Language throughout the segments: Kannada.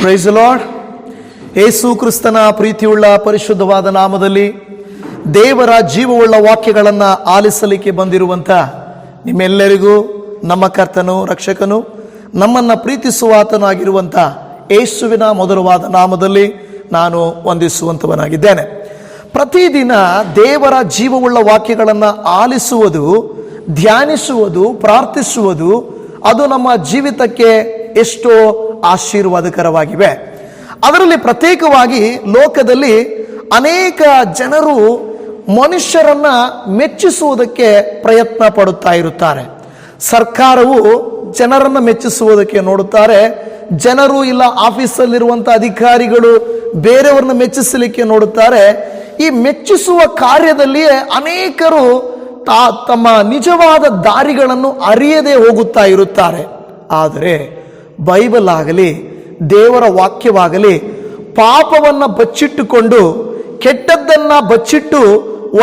Price the lord. ಯೇಸು ಕ್ರಿಸ್ತನ ಪ್ರೀತಿಯುಳ್ಳ ಪರಿಶುದ್ಧವಾದ ನಾಮದಲ್ಲಿ ದೇವರ ಜೀವವುಳ್ಳ ವಾಕ್ಯಗಳನ್ನು ಆಲಿಸಲಿಕ್ಕೆ ಬಂದಿರುವಂಥ ನಿಮ್ಮೆಲ್ಲರಿಗೂ ನಮ್ಮ ಕರ್ತನು ರಕ್ಷಕನು ನಮ್ಮನ್ನು ಪ್ರೀತಿಸುವಾತನಾಗಿರುವಂಥ ಯೇಸುವಿನ ಮಧುರವಾದ ನಾಮದಲ್ಲಿ ನಾನು ವಂದಿಸುವಂಥವನಾಗಿದ್ದೇನೆ. ಪ್ರತಿದಿನ ದೇವರ ಜೀವವುಳ್ಳ ವಾಕ್ಯಗಳನ್ನು ಆಲಿಸುವುದು, ಧ್ಯಾನಿಸುವುದು, ಪ್ರಾರ್ಥಿಸುವುದು ಅದು ನಮ್ಮ ಜೀವಿತಕ್ಕೆ ಎಷ್ಟೋ ಆಶೀರ್ವಾದಕರವಾಗಿವೆ. ಅದರಲ್ಲಿ ಪ್ರತ್ಯೇಕವಾಗಿ ಲೋಕದಲ್ಲಿ ಅನೇಕ ಜನರು ಮನುಷ್ಯರನ್ನ ಮೆಚ್ಚಿಸುವುದಕ್ಕೆ ಪ್ರಯತ್ನ ಪಡುತ್ತಾ ಇರುತ್ತಾರೆ. ಸರ್ಕಾರವು ಜನರನ್ನು ಮೆಚ್ಚಿಸುವುದಕ್ಕೆ ನೋಡುತ್ತಾರೆ. ಜನರು ಇಲ್ಲ ಆಫೀಸಲ್ಲಿರುವಂಥ ಅಧಿಕಾರಿಗಳು ಬೇರೆಯವ್ರನ್ನ ಮೆಚ್ಚಿಸಲಿಕ್ಕೆ ನೋಡುತ್ತಾರೆ. ಈ ಮೆಚ್ಚಿಸುವ ಕಾರ್ಯದಲ್ಲಿಯೇ ಅನೇಕರು ತಮ್ಮ ನಿಜವಾದ ದಾರಿಗಳನ್ನು ಅರಿಯದೆ ಹೋಗುತ್ತಾ ಇರುತ್ತಾರೆ. ಆದರೆ ಬೈಬಲ್ ಆಗಲಿ ದೇವರ ವಾಕ್ಯವಾಗಲಿ ಪಾಪವನ್ನು ಬಚ್ಚಿಟ್ಟುಕೊಂಡು ಕೆಟ್ಟದ್ದನ್ನು ಬಚ್ಚಿಟ್ಟು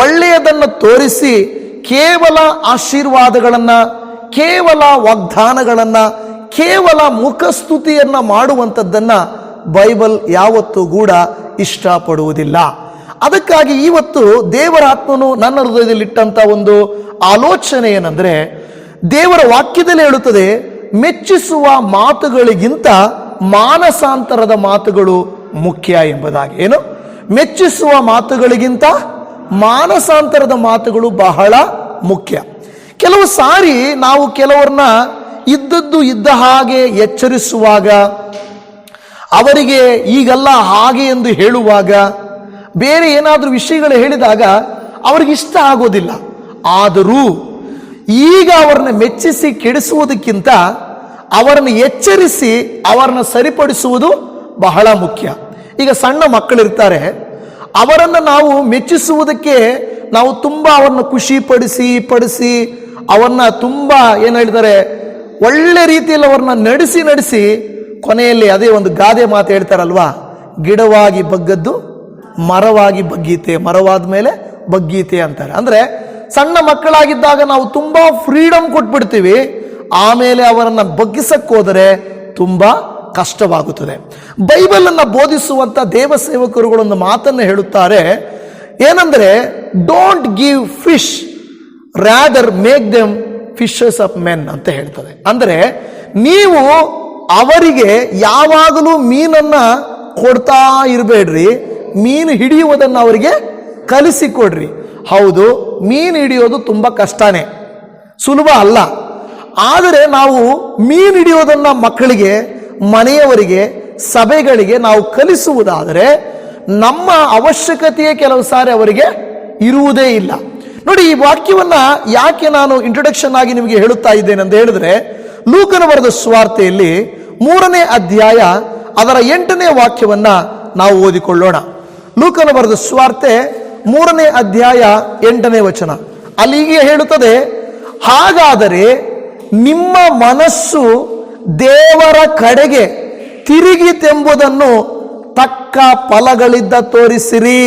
ಒಳ್ಳೆಯದನ್ನು ತೋರಿಸಿ ಕೇವಲ ಆಶೀರ್ವಾದಗಳನ್ನು, ಕೇವಲ ವಾಗ್ದಾನಗಳನ್ನು, ಕೇವಲ ಮುಖಸ್ತುತಿಯನ್ನ ಮಾಡುವಂಥದ್ದನ್ನು ಬೈಬಲ್ ಯಾವತ್ತೂ ಕೂಡ ಇಷ್ಟಪಡುವುದಿಲ್ಲ. ಅದಕ್ಕಾಗಿ ಇವತ್ತು ದೇವರ ಆತ್ಮನು ನನ್ನ ಹೃದಯದಲ್ಲಿಟ್ಟಂಥ ಒಂದು ಆಲೋಚನೆ ಏನಂದ್ರೆ, ದೇವರ ವಾಕ್ಯದಲ್ಲಿ ಹೇಳುತ್ತದೆ, ಮೆಚ್ಚಿಸುವ ಮಾತುಗಳಿಗಿಂತ ಮಾನಸಾಂತರದ ಮಾತುಗಳು ಮುಖ್ಯ ಎಂಬುದಾಗಿ. ಏನು? ಮೆಚ್ಚಿಸುವ ಮಾತುಗಳಿಗಿಂತ ಮಾನಸಾಂತರದ ಮಾತುಗಳು ಬಹಳ ಮುಖ್ಯ. ಕೆಲವು ಸಾರಿ ನಾವು ಕೆಲವರನ್ನ ಇದ್ದದ್ದು ಇದ್ದ ಹಾಗೆ ಎಚ್ಚರಿಸುವಾಗ, ಅವರಿಗೆ ಈಗಲ್ಲ ಹಾಗೆ ಎಂದು ಹೇಳುವಾಗ, ಬೇರೆ ಏನಾದರೂ ವಿಷಯಗಳು ಹೇಳಿದಾಗ ಅವ್ರಿಗೆ ಇಷ್ಟ ಆಗೋದಿಲ್ಲ. ಆದರೂ ಈಗ ಅವರನ್ನ ಮೆಚ್ಚಿಸಿ ಕೆಡಿಸುವುದಕ್ಕಿಂತ ಅವರನ್ನು ಎಚ್ಚರಿಸಿ ಅವರನ್ನು ಸರಿಪಡಿಸುವುದು ಬಹಳ ಮುಖ್ಯ. ಈಗ ಸಣ್ಣ ಮಕ್ಕಳಿರ್ತಾರೆ, ಅವರನ್ನು ನಾವು ಮೆಚ್ಚಿಸುವುದಕ್ಕೆ ನಾವು ತುಂಬ ಅವರನ್ನು ಖುಷಿ ಪಡಿಸಿ ಅವರನ್ನ ತುಂಬ ಏನು ಹೇಳ್ತಾರೆ, ಒಳ್ಳೆ ರೀತಿಯಲ್ಲಿ ಅವರನ್ನ ನಡೆಸಿ ಕೊನೆಯಲ್ಲಿ ಅದೇ ಒಂದು ಗಾದೆ ಮಾತು ಹೇಳ್ತಾರಲ್ವಾ, ಗಿಡವಾಗಿ ಬಗ್ಗದ್ದು ಮರವಾಗಿ ಬಗ್ಗೀತೆ, ಮರವಾದ ಮೇಲೆ ಬಗ್ಗೀತೆ ಅಂತಾರೆ. ಅಂದ್ರೆ ಸಣ್ಣ ಮಕ್ಕಳಾಗಿದ್ದಾಗ ನಾವು ತುಂಬಾ ಫ್ರೀಡಮ್ ಕೊಟ್ಬಿಡ್ತೀವಿ, ಆಮೇಲೆ ಅವರನ್ನ ಬಗ್ಗಿಸಕ್ಕೋದರೆ ತುಂಬಾ ಕಷ್ಟವಾಗುತ್ತದೆ. ಬೈಬಲ್ ಅನ್ನ ಬೋಧಿಸುವಂತ ದೇವ ಸೇವಕರುಗಳೊಂದು ಮಾತನ್ನು ಹೇಳುತ್ತಾರೆ. ಏನಂದ್ರೆ, don't give fish, rather make them Fisher's of men ಅಂತ ಹೇಳ್ತದೆ. ಅಂದ್ರೆ ನೀವು ಅವರಿಗೆ ಯಾವಾಗಲೂ ಮೀನನ್ನ ಕೊಡ್ತಾ ಇರಬೇಡ್ರಿ, ಮೀನು ಹಿಡಿಯುವುದನ್ನು ಅವರಿಗೆ ಕಲಿಸಿಕೊಡ್ರಿ. ಹೌದು, ಮೀನು ಹಿಡಿಯೋದು ತುಂಬಾ ಕಷ್ಟನೇ, ಸುಲಭ ಅಲ್ಲ. ಆದರೆ ನಾವು ಮೀನು ಹಿಡಿಯೋದನ್ನ ಮಕ್ಕಳಿಗೆ, ಮನೆಯವರಿಗೆ, ಸಭೆಗಳಿಗೆ ನಾವು ಕಲಿಸುವುದಾದರೆ ನಮ್ಮ ಅವಶ್ಯಕತೆಯೇ ಕೆಲವು ಸಾರಿ ಅವರಿಗೆ ಇರುವುದೇ ಇಲ್ಲ. ನೋಡಿ, ಈ ವಾಕ್ಯವನ್ನ ಯಾಕೆ ನಾನು ಇಂಟ್ರೊಡಕ್ಷನ್ ಆಗಿ ನಿಮಗೆ ಹೇಳುತ್ತಾ ಇದ್ದೇನೆ ಅಂತ ಹೇಳಿದ್ರೆ, ಲೂಕನ ಬರೆದ ಸುವಾರ್ತೆಯಲ್ಲಿ 3ನೇ ಅಧ್ಯಾಯ ಅದರ 8ನೇ ವಾಕ್ಯವನ್ನ ನಾವು ಓದಿಕೊಳ್ಳೋಣ. ಲೂಕನ ಬರೆದ ಸುವಾರ್ತೆ 3ನೇ ಅಧ್ಯಾಯ 8ನೇ ವಚನ. ಅಲ್ಲಿ ಹೀಗೆ ಹೇಳುತ್ತದೆ, ಹಾಗಾದರೆ ನಿಮ್ಮ ಮನಸ್ಸು ದೇವರ ಕಡೆಗೆ ತಿರುಗಿತೆಂಬುದನ್ನು ತಕ್ಕ ಫಲಗಳಿಂದ ತೋರಿಸಿರಿ.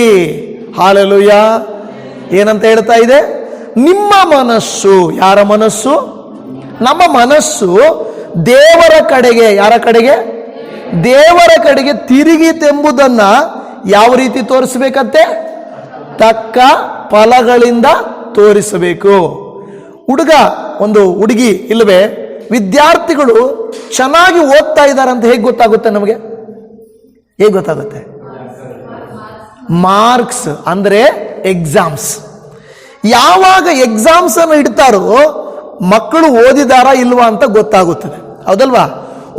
ಹಾಲೆಲೂಯಾ. ಏನಂತ ಹೇಳ್ತಾ ಇದೆ? ನಿಮ್ಮ ಮನಸ್ಸು, ಯಾರ ಮನಸ್ಸು? ನಮ್ಮ ಮನಸ್ಸು ದೇವರ ಕಡೆಗೆ, ಯಾರ ಕಡೆಗೆ? ದೇವರ ಕಡೆಗೆ ತಿರುಗಿತೆಂಬುದನ್ನ ಯಾವ ರೀತಿ ತೋರಿಸಬೇಕಂತೆ? ತಕ್ಕ ಫಲಗಳಿಂದ ತೋರಿಸಬೇಕು. ಹುಡುಗ, ಒಂದು ಹುಡುಗಿ ಇಲ್ಲವೇ, ವಿದ್ಯಾರ್ಥಿಗಳು ಚೆನ್ನಾಗಿ ಓದ್ತಾ ಇದ್ದಾರೆ ಅಂತ ಹೇಗೆ ಗೊತ್ತಾಗುತ್ತೆ ನಮಗೆ? ಹೇಗೆ ಗೊತ್ತಾಗುತ್ತೆ? ಮಾರ್ಕ್ಸ್ ಅಂದ್ರೆ ಎಕ್ಸಾಮ್ಸ್. ಯಾವಾಗ ಎಕ್ಸಾಮ್ಸ್ ಅನ್ನು ಇಡ್ತಾರೋ ಮಕ್ಕಳು ಓದಿದಾರಾ ಇಲ್ವಾ ಅಂತ ಗೊತ್ತಾಗುತ್ತದೆ, ಹೌದಲ್ವಾ?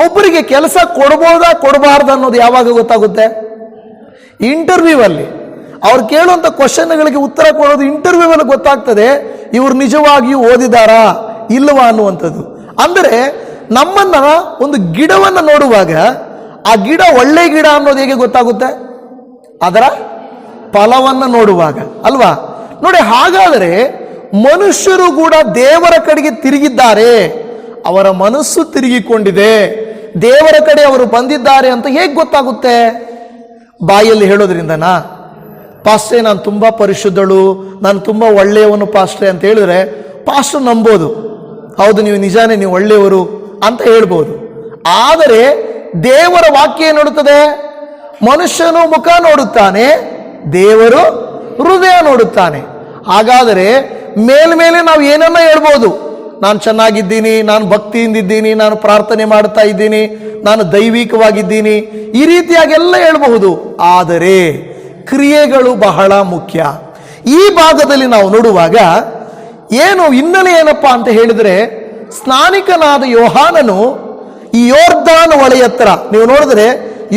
ಒಬ್ಬರಿಗೆ ಕೆಲಸ ಕೊಡ್ಬೋದಾ ಕೊಡಬಾರ್ದು ಅನ್ನೋದು ಯಾವಾಗ ಗೊತ್ತಾಗುತ್ತೆ? ಇಂಟರ್ವ್ಯೂ ಅಲ್ಲಿ ಅವ್ರು ಕೇಳುವಂತ ಕ್ವಶನ್ಗಳಿಗೆ ಉತ್ತರ ಕೊಡೋದು ಇಂಟರ್ವ್ಯೂ ಅಲ್ಲಿ ಗೊತ್ತಾಗ್ತದೆ, ಇವರು ನಿಜವಾಗಿಯೂ ಓದಿದಾರಾ ಇಲ್ವಾ ಅನ್ನುವಂಥದ್ದು. ಅಂದರೆ ನಮ್ಮನ್ನ ಒಂದು ಗಿಡವನ್ನು ನೋಡುವಾಗ ಆ ಗಿಡ ಒಳ್ಳೆ ಗಿಡ ಅನ್ನೋದು ಹೇಗೆ ಗೊತ್ತಾಗುತ್ತೆ? ಅದರ ಫಲವನ್ನು ನೋಡುವಾಗ ಅಲ್ವಾ? ನೋಡಿ, ಹಾಗಾದರೆ ಮನುಷ್ಯರು ಕೂಡ ದೇವರ ಕಡೆಗೆ ತಿರುಗಿದ್ದಾರೆ, ಅವರ ಮನಸ್ಸು ತಿರುಗಿಕೊಂಡಿದೆ, ದೇವರ ಕಡೆ ಅವರು ಬಂದಿದ್ದಾರೆ ಅಂತ ಹೇಗೆ ಗೊತ್ತಾಗುತ್ತೆ? ಬಾಯಲ್ಲಿ ಹೇಳೋದ್ರಿಂದನಾ? ಪಾಸ್ಟ್ರೆ ನಾನು ತುಂಬಾ ಪರಿಶುದ್ಧಳು, ನಾನು ತುಂಬಾ ಒಳ್ಳೆಯವನು ಪಾಸ್ಟ್ರೆ ಅಂತ ಹೇಳಿದ್ರೆ ಪಾಸ್ಟರ್ ನಂಬೋದು, ಹೌದು ನೀವು ನಿಜಾನೇ, ನೀವು ಒಳ್ಳೆಯವರು ಅಂತ ಹೇಳ್ಬೋದು. ಆದರೆ ದೇವರ ವಾಕ್ಯ ಏನು ನೋಡುತ್ತದೆ? ಮನುಷ್ಯನು ಮುಖ ನೋಡುತ್ತಾನೆ, ದೇವರು ಹೃದಯ ನೋಡುತ್ತಾನೆ. ಹಾಗಾದರೆ ಮೇಲ್ಮೇಲೆ ನಾವು ಏನನ್ನ ಹೇಳ್ಬೋದು, ನಾನು ಚೆನ್ನಾಗಿದ್ದೀನಿ, ನಾನು ಭಕ್ತಿಯಿಂದಿದ್ದೀನಿ, ನಾನು ಪ್ರಾರ್ಥನೆ ಮಾಡ್ತಾ ಇದ್ದೀನಿ, ನಾನು ದೈವಿಕವಾಗಿದ್ದೀನಿ, ಈ ರೀತಿಯಾಗೆಲ್ಲ ಹೇಳ್ಬಹುದು. ಆದರೆ ಕ್ರಿಯೆಗಳು ಬಹಳ ಮುಖ್ಯ. ಈ ಭಾಗದಲ್ಲಿ ನಾವು ನೋಡುವಾಗ ಏನು ಹಿನ್ನೆಲೆ ಏನಪ್ಪಾ ಅಂತ ಹೇಳಿದ್ರೆ, ಸ್ನಾನಿಕನಾದ ಯೋಹಾನನು ಈ ಯೋರ್ದಾನ್ ಹೊಳೆ ಹತ್ರ, ನೀವು ನೋಡಿದ್ರೆ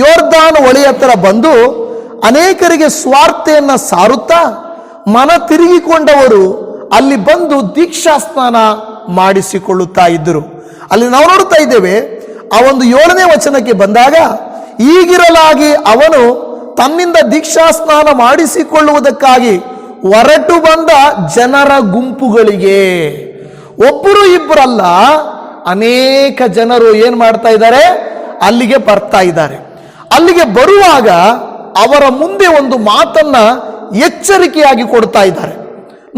ಯೋರ್ದಾನ್ ಹೊಳೆ ಹತ್ರ ಬಂದು ಅನೇಕರಿಗೆ ಸ್ವಾರ್ಥೆಯನ್ನ ಸಾರುತ್ತಾ ಮನ ತಿರುಗಿಕೊಂಡವರು ಅಲ್ಲಿ ಬಂದು ದೀಕ್ಷಾ ಸ್ನಾನ ಮಾಡಿಸಿಕೊಳ್ಳುತ್ತಾ ಇದ್ದರು. ಅಲ್ಲಿ ನಾವು ನೋಡ್ತಾ ಇದ್ದೇವೆ, ಆ ಒಂದು 7ನೇ ವಚನಕ್ಕೆ ಬಂದಾಗ, ಈಗಿರಲಾಗಿ ಅವನು ತನ್ನಿಂದ ದೀಕ್ಷಾ ಸ್ನಾನ ಮಾಡಿಸಿಕೊಳ್ಳುವುದಕ್ಕಾಗಿ ಹೊರಟು ಬಂದ ಜನರ ಗುಂಪುಗಳಿಗೆ, ಒಬ್ಬರು ಇಬ್ಬರಲ್ಲ, ಅನೇಕ ಜನರು ಏನ್ ಮಾಡ್ತಾ ಇದ್ದಾರೆ, ಅಲ್ಲಿಗೆ ಬರ್ತಾ ಇದ್ದಾರೆ. ಅಲ್ಲಿಗೆ ಬರುವಾಗ ಅವರ ಮುಂದೆ ಒಂದು ಮಾತನ್ನ ಎಚ್ಚರಿಕೆಯಾಗಿ ಕೊಡ್ತಾ ಇದ್ದಾರೆ.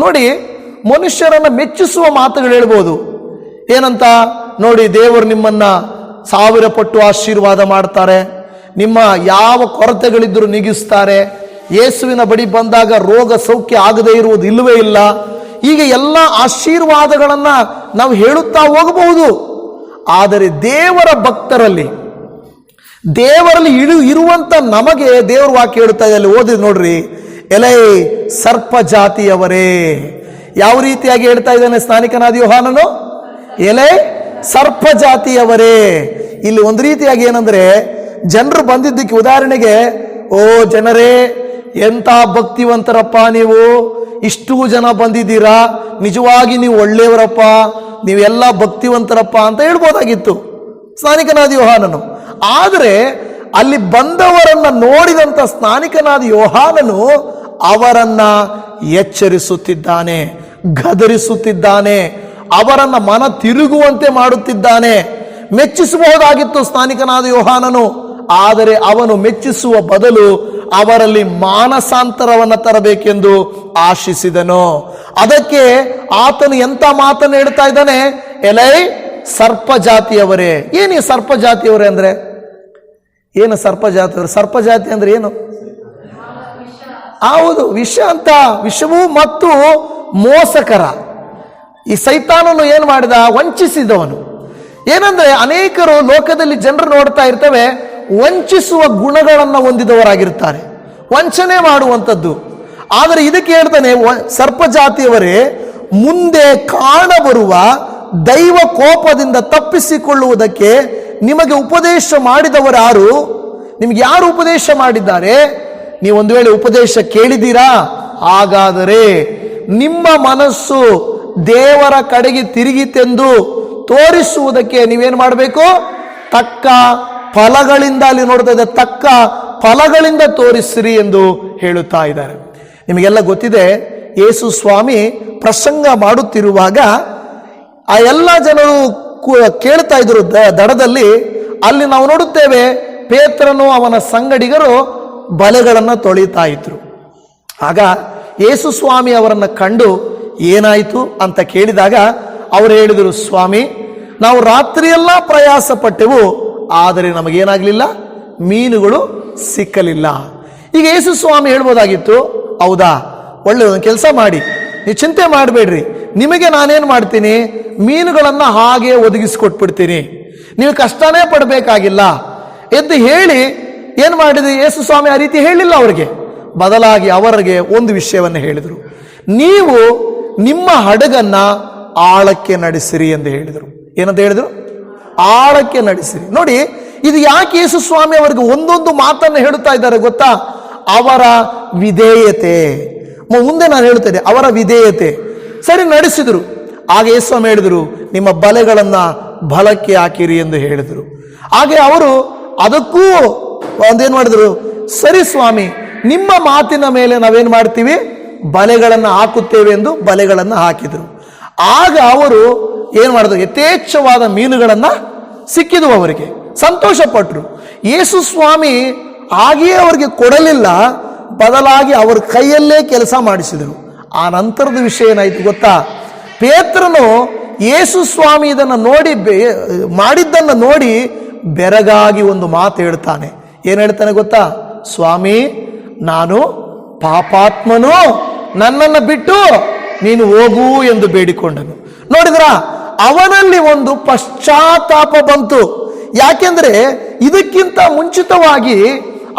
ನೋಡಿ, ಮನುಷ್ಯರನ್ನ ಮೆಚ್ಚಿಸುವ ಮಾತುಗಳು ಹೇಳ್ಬೋದು. ಏನಂತ ನೋಡಿ, ದೇವರು ನಿಮ್ಮನ್ನ 1000 ಪಟ್ಟು ಆಶೀರ್ವಾದ ಮಾಡ್ತಾರೆ, ನಿಮ್ಮ ಯಾವ ಕೊರತೆಗಳಿದ್ರೂ ನೀಗಿಸ್ತಾರೆ, ಯೇಸುವಿನ ಬಳಿ ಬಂದಾಗ ರೋಗ ಸೌಖ್ಯ ಆಗದೇ ಇರುವುದು ಇಲ್ಲವೇ ಇಲ್ಲ. ಹೀಗೆ ಎಲ್ಲ ಆಶೀರ್ವಾದಗಳನ್ನ ನಾವು ಹೇಳುತ್ತಾ ಹೋಗಬಹುದು. ಆದರೆ ದೇವರ ಭಕ್ತರಲ್ಲಿ, ದೇವರಲ್ಲಿ ಇರುವಂತ ನಮಗೆ ದೇವರ ವಾಕ್ಯ ಹೇಳುತ್ತಾ ಇದೆ. ಅಲ್ಲಿ ಓದಿ ನೋಡ್ರಿ, ಎಲೈ ಸರ್ಪ ಜಾತಿಯವರೇ. ಯಾವ ರೀತಿಯಾಗಿ ಹೇಳ್ತಾ ಇದ್ದಾನೆ ಸ್ನಾನಿಕನಾದ ಯೋಹಾನನು? ಎಲೈ ಸರ್ಪ ಜಾತಿಯವರೇ. ಇಲ್ಲಿ ಒಂದು ರೀತಿಯಾಗಿ ಏನಂದ್ರೆ, ಜನರು ಬಂದಿದ್ದಕ್ಕೆ ಉದಾಹರಣೆಗೆ, ಓ ಜನರೇ, ಎಂತ ಭಕ್ತಿವಂತರಪ್ಪ ನೀವು, ಇಷ್ಟು ಜನ ಬಂದಿದ್ದೀರಾ, ನಿಜವಾಗಿ ನೀವು ಒಳ್ಳೆಯವರಪ್ಪ, ನೀವೆಲ್ಲ ಭಕ್ತಿವಂತರಪ್ಪ ಅಂತ ಹೇಳ್ಬೋದಾಗಿತ್ತು ಸ್ನಾನಿಕನಾದ ಯೋಹಾನನು. ಆದರೆ ಅಲ್ಲಿ ಬಂದವರನ್ನ ನೋಡಿದಂತ ಸ್ನಾನಿಕನಾದ ಯೋಹಾನನು ಅವರನ್ನ ಎಚ್ಚರಿಸುತ್ತಿದ್ದಾನೆ, ಗದರಿಸುತ್ತಿದ್ದಾನೆ, ಅವರನ್ನ ಮನ ತಿರುಗುವಂತೆ ಮಾಡುತ್ತಿದ್ದಾನೆ. ಮೆಚ್ಚಿಸಬಹುದಾಗಿತ್ತು ಸ್ನಾನಿಕನಾದ ಯೋಹಾನನು, ಆದರೆ ಅವನು ಮೆಚ್ಚಿಸುವ ಬದಲು ಅವರಲ್ಲಿ ಮಾನಸಾಂತರವನ್ನು ತರಬೇಕೆಂದು ಆಶಿಸಿದನು. ಅದಕ್ಕೆ ಆತನು ಎಂತ ಮಾತನ್ನು ಹೇಳ್ತಾ ಇದ್ದಾನೆ, ಎಲೈ ಸರ್ಪ ಜಾತಿಯವರೇ. ಏನು ಈ ಸರ್ಪ ಜಾತಿಯವರೇ ಅಂದ್ರೆ ಏನು? ಸರ್ಪ ಜಾತಿಯವರು, ಸರ್ಪ ಜಾತಿ ಅಂದ್ರೆ ಏನು? ಹೌದು, ವಿಷ ಅಂತ. ವಿಷವೂ ಮತ್ತು ಮೋಸಕರ. ಈ ಸೈತಾನನು ಏನು ಮಾಡಿದ? ವಂಚಿಸಿದವನು. ಏನಂದ್ರೆ, ಅನೇಕರು ಲೋಕದಲ್ಲಿ ಜನರು ನೋಡ್ತಾ ಇರ್ತವೆ, ವಂಚಿಸುವ ಗುಣಗಳನ್ನು ಹೊಂದಿದವರಾಗಿರ್ತಾರೆ, ವಂಚನೆ ಮಾಡುವಂಥದ್ದು. ಆದರೆ ಇದಕ್ಕೆ ಹೇಳ್ತಾನೆ, ಸರ್ಪ ಜಾತಿಯವರೇ, ಮುಂದೆ ಕಾಣಬರುವ ದೈವ ಕೋಪದಿಂದ ತಪ್ಪಿಸಿಕೊಳ್ಳುವುದಕ್ಕೆ ನಿಮಗೆ ಉಪದೇಶ ಮಾಡಿದವರು ಯಾರು? ನಿಮ್ಗೆ ಯಾರು ಉಪದೇಶ ಮಾಡಿದ್ದಾರೆ? ನೀವು ಒಂದು ವೇಳೆ ಉಪದೇಶ ಕೇಳಿದ್ದೀರಾ, ಹಾಗಾದರೆ ನಿಮ್ಮ ಮನಸ್ಸು ದೇವರ ಕಡೆಗೆ ತಿರುಗಿತೆಂದು ತೋರಿಸುವುದಕ್ಕೆ ನೀವೇನು ಮಾಡಬೇಕು? ತಕ್ಕ ಫಲಗಳಿಂದ, ಅಲ್ಲಿ ನೋಡ್ತಾ ಇದ್ದ ತಕ್ಕ ಫಲಗಳಿಂದ ತೋರಿಸಿರಿ ಎಂದು ಹೇಳುತ್ತಾ ಇದ್ದಾರೆ. ನಿಮಗೆಲ್ಲ ಗೊತ್ತಿದೆ, ಯೇಸು ಸ್ವಾಮಿ ಪ್ರಸಂಗ ಮಾಡುತ್ತಿರುವಾಗ ಆ ಎಲ್ಲ ಜನರು ಕೇಳ್ತಾ ಇದ್ರು ದಡದಲ್ಲಿ. ಅಲ್ಲಿ ನಾವು ನೋಡುತ್ತೇವೆ, ಪೇತ್ರನು ಅವನ ಸಂಗಡಿಗರು ಬಲೆಗಳನ್ನು ತೊಳಿತಾ ಇದ್ರು. ಆಗ ಯೇಸು ಸ್ವಾಮಿ ಅವರನ್ನು ಕಂಡು ಏನಾಯಿತು ಅಂತ ಕೇಳಿದಾಗ ಅವರು ಹೇಳಿದರು, ಸ್ವಾಮಿ, ನಾವು ರಾತ್ರಿಯೆಲ್ಲ ಪ್ರಯಾಸ ಪಟ್ಟೆವು, ಆದರೆ ನಮಗೇನಾಗಲಿಲ್ಲ, ಮೀನುಗಳು ಸಿಕ್ಕಲಿಲ್ಲ. ಈಗ ಯೇಸು ಸ್ವಾಮಿ ಹೇಳ್ಬೋದಾಗಿತ್ತು, ಹೌದಾ, ಒಳ್ಳೆ ಒಂದು ಕೆಲಸ ಮಾಡಿ, ನೀವು ಚಿಂತೆ ಮಾಡಬೇಡ್ರಿ, ನಿಮಗೆ ನಾನೇನು ಮಾಡ್ತೀನಿ, ಮೀನುಗಳನ್ನು ಹಾಗೆ ಒದಗಿಸಿಕೊಟ್ಬಿಡ್ತೀನಿ, ನೀವು ಕಷ್ಟನೇ ಪಡಬೇಕಾಗಿಲ್ಲ ಎಂದು ಹೇಳಿ ಏನು ಮಾಡಿದ್ರಿ? ಯೇಸು ಸ್ವಾಮಿ ಆ ರೀತಿ ಹೇಳಿಲ್ಲ ಅವರಿಗೆ. ಬದಲಾಗಿ ಅವರಿಗೆ ಒಂದು ವಿಷಯವನ್ನು ಹೇಳಿದರು, ನೀವು ನಿಮ್ಮ ಹಡಗನ್ನ ಆಳಕ್ಕೆ ನಡೆಸಿರಿ ಎಂದು ಹೇಳಿದರು. ಏನಂತ ಹೇಳಿದರು? ಆಳಕ್ಕೆ ನಡೆಸಿರಿ. ನೋಡಿ, ಇದು ಯಾಕೆ ಯೇಸು ಸ್ವಾಮಿ ಅವರಿಗೆ ಒಂದೊಂದು ಮಾತನ್ನು ಹೇಳುತ್ತಾ ಇದ್ದಾರೆ ಗೊತ್ತಾ? ಅವರ ವಿಧೇಯತೆ. ಮುಂದೆ ನಾನು ಹೇಳ್ತೇನೆ, ಅವರ ವಿಧೇಯತೆ. ಸರಿ, ನಡೆಸಿದರು. ಆಗ ಯೇಸು ಸ್ವಾಮಿ ಹೇಳಿದರು, ನಿಮ್ಮ ಬಲೆಗಳನ್ನ ಬಲಕ್ಕೆ ಹಾಕಿರಿ ಎಂದು ಹೇಳಿದರು. ಹಾಗೆ ಅವರು ಅದಕ್ಕೂ ಒಂದೇನು ಮಾಡಿದ್ರು, ಸರಿ ಸ್ವಾಮಿ, ನಿಮ್ಮ ಮಾತಿನ ಮೇಲೆ ನಾವೇನು ಮಾಡ್ತೀವಿ, ಬಲೆಗಳನ್ನು ಹಾಕುತ್ತೇವೆ ಎಂದು ಬಲೆಗಳನ್ನು ಹಾಕಿದರು. ಆಗ ಅವರು ಏನು ಮಾಡಿದ್ರು, ಯಥೇಚ್ಛವಾದ ಮೀನುಗಳನ್ನು ಸಿಕ್ಕಿದವು, ಅವರಿಗೆ ಸಂತೋಷ ಪಟ್ಟರು. ಯೇಸು ಸ್ವಾಮಿ ಹಾಗೆಯೇ ಅವರಿಗೆ ಕೊಡಲಿಲ್ಲ, ಬದಲಾಗಿ ಅವರ ಕೈಯಲ್ಲೇ ಕೆಲಸ ಮಾಡಿಸಿದರು. ಆ ನಂತರದ ವಿಷಯ ಏನಾಯಿತು ಗೊತ್ತಾ? ಪೇತ್ರನು ಯೇಸು ಸ್ವಾಮಿ ಇದನ್ನು ನೋಡಿ, ಮಾಡಿದ್ದನ್ನು ನೋಡಿ ಬೆರಗಾಗಿ ಒಂದು ಮಾತು ಹೇಳ್ತಾನೆ. ಏನು ಹೇಳ್ತಾನೆ ಗೊತ್ತಾ? ಸ್ವಾಮಿ, ನಾನು ಪಾಪಾತ್ಮನು, ನನ್ನನ್ನು ಬಿಟ್ಟು ನೀನು ಹೋಗು ಎಂದು ಬೇಡಿಕೊಂಡನು. ನೋಡಿದ್ರ, ಅವನಲ್ಲಿ ಒಂದು ಪಶ್ಚಾತ್ತಾಪ ಬಂತು. ಯಾಕೆಂದ್ರೆ ಇದಕ್ಕಿಂತ ಮುಂಚಿತವಾಗಿ